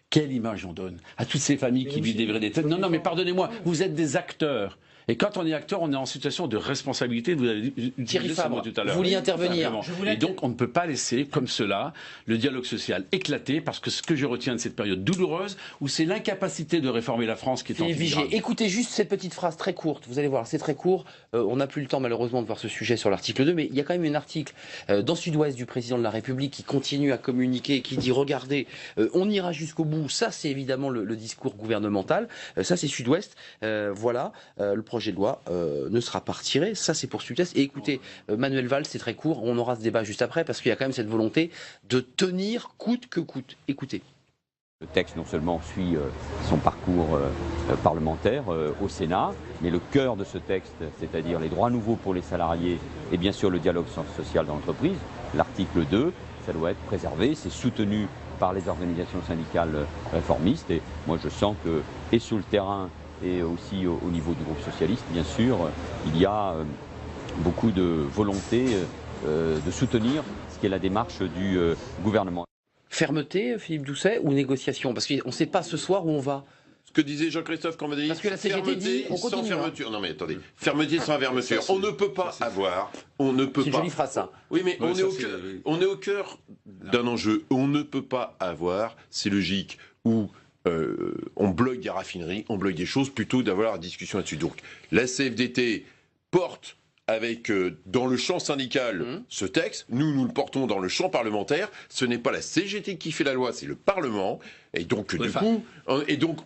Quelle image on donne à toutes ces familles qui vivent des vrais détails? Non, mais pardonnez-moi, vous êtes des acteurs. Et quand on est acteur, on est en situation de responsabilité. Vous avez
Thierry Fabre,
tout à l'heure.
vous vouliez intervenir.
Et donc, on ne peut pas laisser, comme cela, le dialogue social éclater, parce que ce que je retiens de cette période douloureuse, où c'est l'incapacité de réformer la France qui est en filigrane.
Écoutez juste cette petite phrase très courte. Vous allez voir, c'est très court. On n'a plus le temps, malheureusement, de voir ce sujet sur l'article 2, mais il y a quand même un article dans Sud-Ouest du président de la République qui continue à communiquer, qui dit, regardez, on ira jusqu'au bout. Ça, c'est évidemment le discours gouvernemental. Ça, c'est Sud-Ouest. Voilà, le projet de loi ne sera pas retiré. Ça, c'est pour Sud-Est. Et écoutez, Manuel Valls, c'est très court. On aura ce débat juste après parce qu'il y a quand même cette volonté de tenir coûte que coûte. Écoutez.
Le texte non seulement suit son parcours parlementaire au Sénat, mais le cœur de ce texte, c'est-à-dire les droits nouveaux pour les salariés et bien sûr le dialogue social dans l'entreprise, l'article 2, ça doit être préservé, c'est soutenu par les organisations syndicales réformistes et moi je sens que, et sur le terrain, et aussi au niveau du groupe socialiste, bien sûr, il y a beaucoup de volonté de soutenir ce qui est la démarche du gouvernement.
Fermeté, Philippe Doucet, ou négociation? Parce qu'on ne sait pas ce soir où on va.
Ce que disait Jean-Christophe Cambadélis,
parce que la CGT dit on continue,
sans fermeture. Non mais attendez, fermeté sans fermeture. On ne peut pas avoir, on ne peut pas.
C'est une jolie phrase ça.
Oui mais on est au cœur d'un enjeu. On ne peut pas avoir ces logiques où on bloque des raffineries, on bloque des choses, plutôt d'avoir la discussion là-dessus. Donc la CFDT porte avec dans le champ syndical ce texte, nous le portons dans le champ parlementaire, ce n'est pas la CGT qui fait la loi, c'est le Parlement, et donc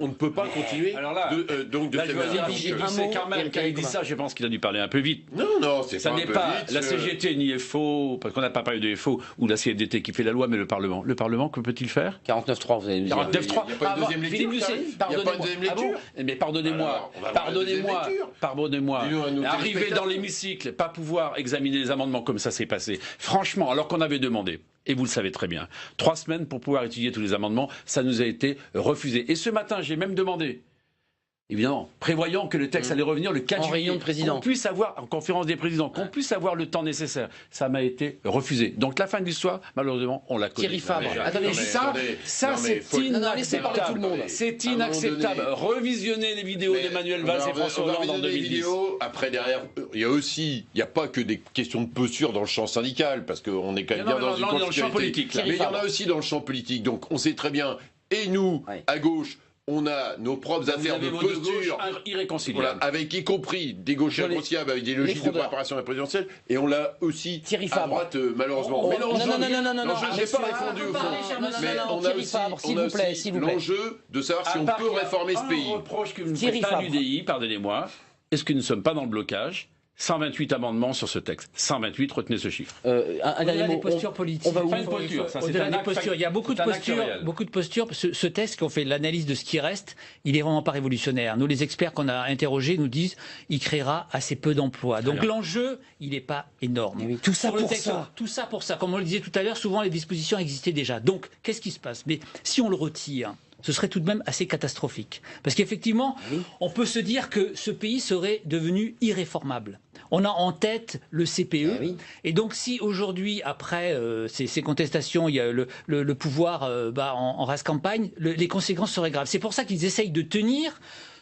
on ne peut pas continuer
de c'est Carmel qui a dit ça, je pense qu'il a dû parler un peu vite.
Non, c'est
ça
pas
n'est pas la CGT ni FO, parce qu'on n'a pas parlé de FO, ou la CFDT qui fait la loi, mais le Parlement. Le Parlement, que peut-il faire?
49.3, vous allez me dire.
49.3. Il n'y a pas une deuxième lecture.
Mais pardonnez-moi. Arriver dans l'hémicycle, pas pouvoir examiner les amendements comme ça s'est passé. Franchement, alors qu'on avait demandé, et vous le savez très bien, 3 semaines pour pouvoir étudier tous les amendements, ça nous a été refusé. Et ce matin, j'ai même demandé, évidemment, prévoyant que le texte allait revenir le 4 juillet, qu'on puisse avoir, en conférence des présidents, qu'on puisse avoir le temps nécessaire. Ça m'a été refusé. Donc la fin de l'histoire, malheureusement, on l'a connue.
Thierry Fabre, attendez,
ça c'est inacceptable. C'est inacceptable. Revisionner les vidéos d'Emmanuel Valls et François Hollande en 2010.
Après, derrière, il n'y a pas que des questions de posture dans le champ syndical, parce qu'on est quand même bien dans
le champ politique.
Mais il y en a aussi dans le champ politique. Donc on sait très bien, et nous, à gauche, on a nos propres affaires de posture
irréconciliables,
avec y compris des gauches irréconciliables, avec des logiques de préparation à la présidentielle, et on l'a aussi à droite, malheureusement. Mais l'enjeu, je n'ai pas répondu au fond, mais on a aussi l'enjeu de savoir si on peut réformer ce pays.
Un reproche que vous ne faites pas à l'UDI, pardonnez-moi, est-ce que nous ne sommes pas dans le blocage? 128 amendements sur ce texte. 128, retenez ce chiffre.
Au-delà des postures politiques.
Au-delà
des postures. Il y a beaucoup de postures. Ce texte, qu'on fait l'analyse de ce qui reste, il est vraiment pas révolutionnaire. Nous, les experts qu'on a interrogés nous disent il créera assez peu d'emplois. Donc l'enjeu, il n'est pas énorme.
Oui, tout ça pour ça.
Tout ça pour ça. Comme on le disait tout à l'heure, souvent les dispositions existaient déjà. Donc, qu'est-ce qui se passe? Mais si on le retire, ce serait tout de même assez catastrophique. Parce qu'effectivement, on peut se dire que ce pays serait devenu irréformable. On a en tête le CPE. Et donc, si aujourd'hui, après ces contestations, il y a le pouvoir en rase campagne, les conséquences seraient graves. C'est pour ça qu'ils essayent de tenir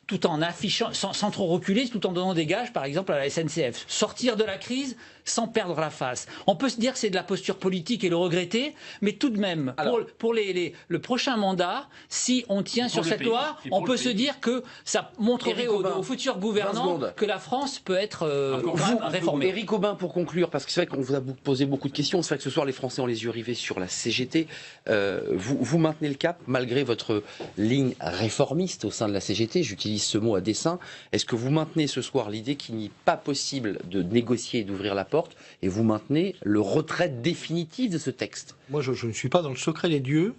tout en affichant, sans trop reculer, tout en donnant des gages, par exemple, à la SNCF. Sortir de la crise, sans perdre la face. On peut se dire que c'est de la posture politique et le regretter, mais tout de même, pour le prochain mandat, si on tient sur cette loi, on peut se dire que ça montrerait aux futurs gouvernants que la France peut être réformée.
Éric Aubin, pour conclure, parce que c'est vrai qu'on vous a posé beaucoup de questions, c'est vrai que ce soir les Français ont les yeux rivés sur la CGT. Vous maintenez le cap malgré votre ligne réformiste au sein de la CGT, j'utilise ce mot à dessein. Est-ce que vous maintenez ce soir l'idée qu'il n'est pas possible de négocier et d'ouvrir la porte, et vous maintenez le retrait définitif de ce texte?
Moi, je ne suis pas dans le secret des dieux,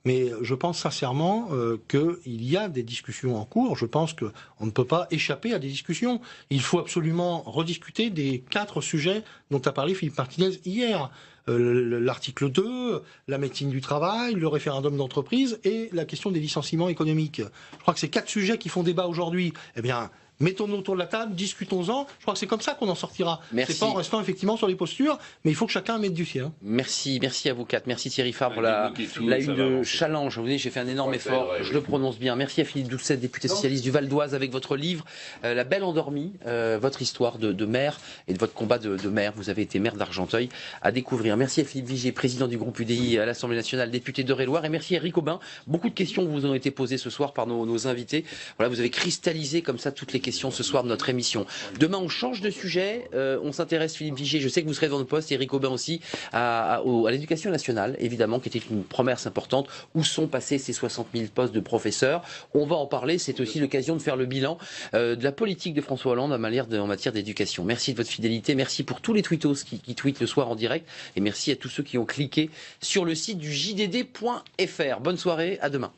mais je pense sincèrement qu'il y a des discussions en cours. Je pense qu'on ne peut pas échapper à des discussions. Il faut absolument rediscuter des 4 sujets dont a parlé Philippe Martinez hier. L'article 2, la médecine du travail, le référendum d'entreprise et la question des licenciements économiques. Je crois que ces 4 sujets qui font débat aujourd'hui, eh bien, mettons-nous autour de la table, discutons-en. Je crois que c'est comme ça qu'on en sortira. C'est pas en restant effectivement sur les postures, mais il faut que chacun mette du sien.
Merci à vous 4. Merci Thierry Fabre, la une de Challenge. Vous voyez, j'ai fait un énorme effort, je le prononce bien. Merci à Philippe Doucet, député socialiste du Val d'Oise, avec votre livre La Belle Endormie, votre histoire de maire et de votre combat de maire. Vous avez été maire d'Argenteuil, à découvrir. Merci à Philippe Vigier, président du groupe UDI à l'Assemblée nationale, député d'Eure-et-Loir. Et merci à Éric Aubin. Beaucoup de questions vous ont été posées ce soir par nos invités. Voilà, vous avez cristallisé comme ça toutes les questions ce soir de notre émission. Demain, on change de sujet. On s'intéresse, Philippe Vigier, je sais que vous serez dans le poste, Éric Aubin aussi, à l'éducation nationale, évidemment, qui était une promesse importante. Où sont passés ces 60 000 postes de professeurs? On va en parler. C'est aussi l'occasion de faire le bilan de la politique de François Hollande en matière d'éducation. Merci de votre fidélité. Merci pour tous les tweetos qui tweetent le soir en direct. Et merci à tous ceux qui ont cliqué sur le site du JDD.fr. Bonne soirée, à demain.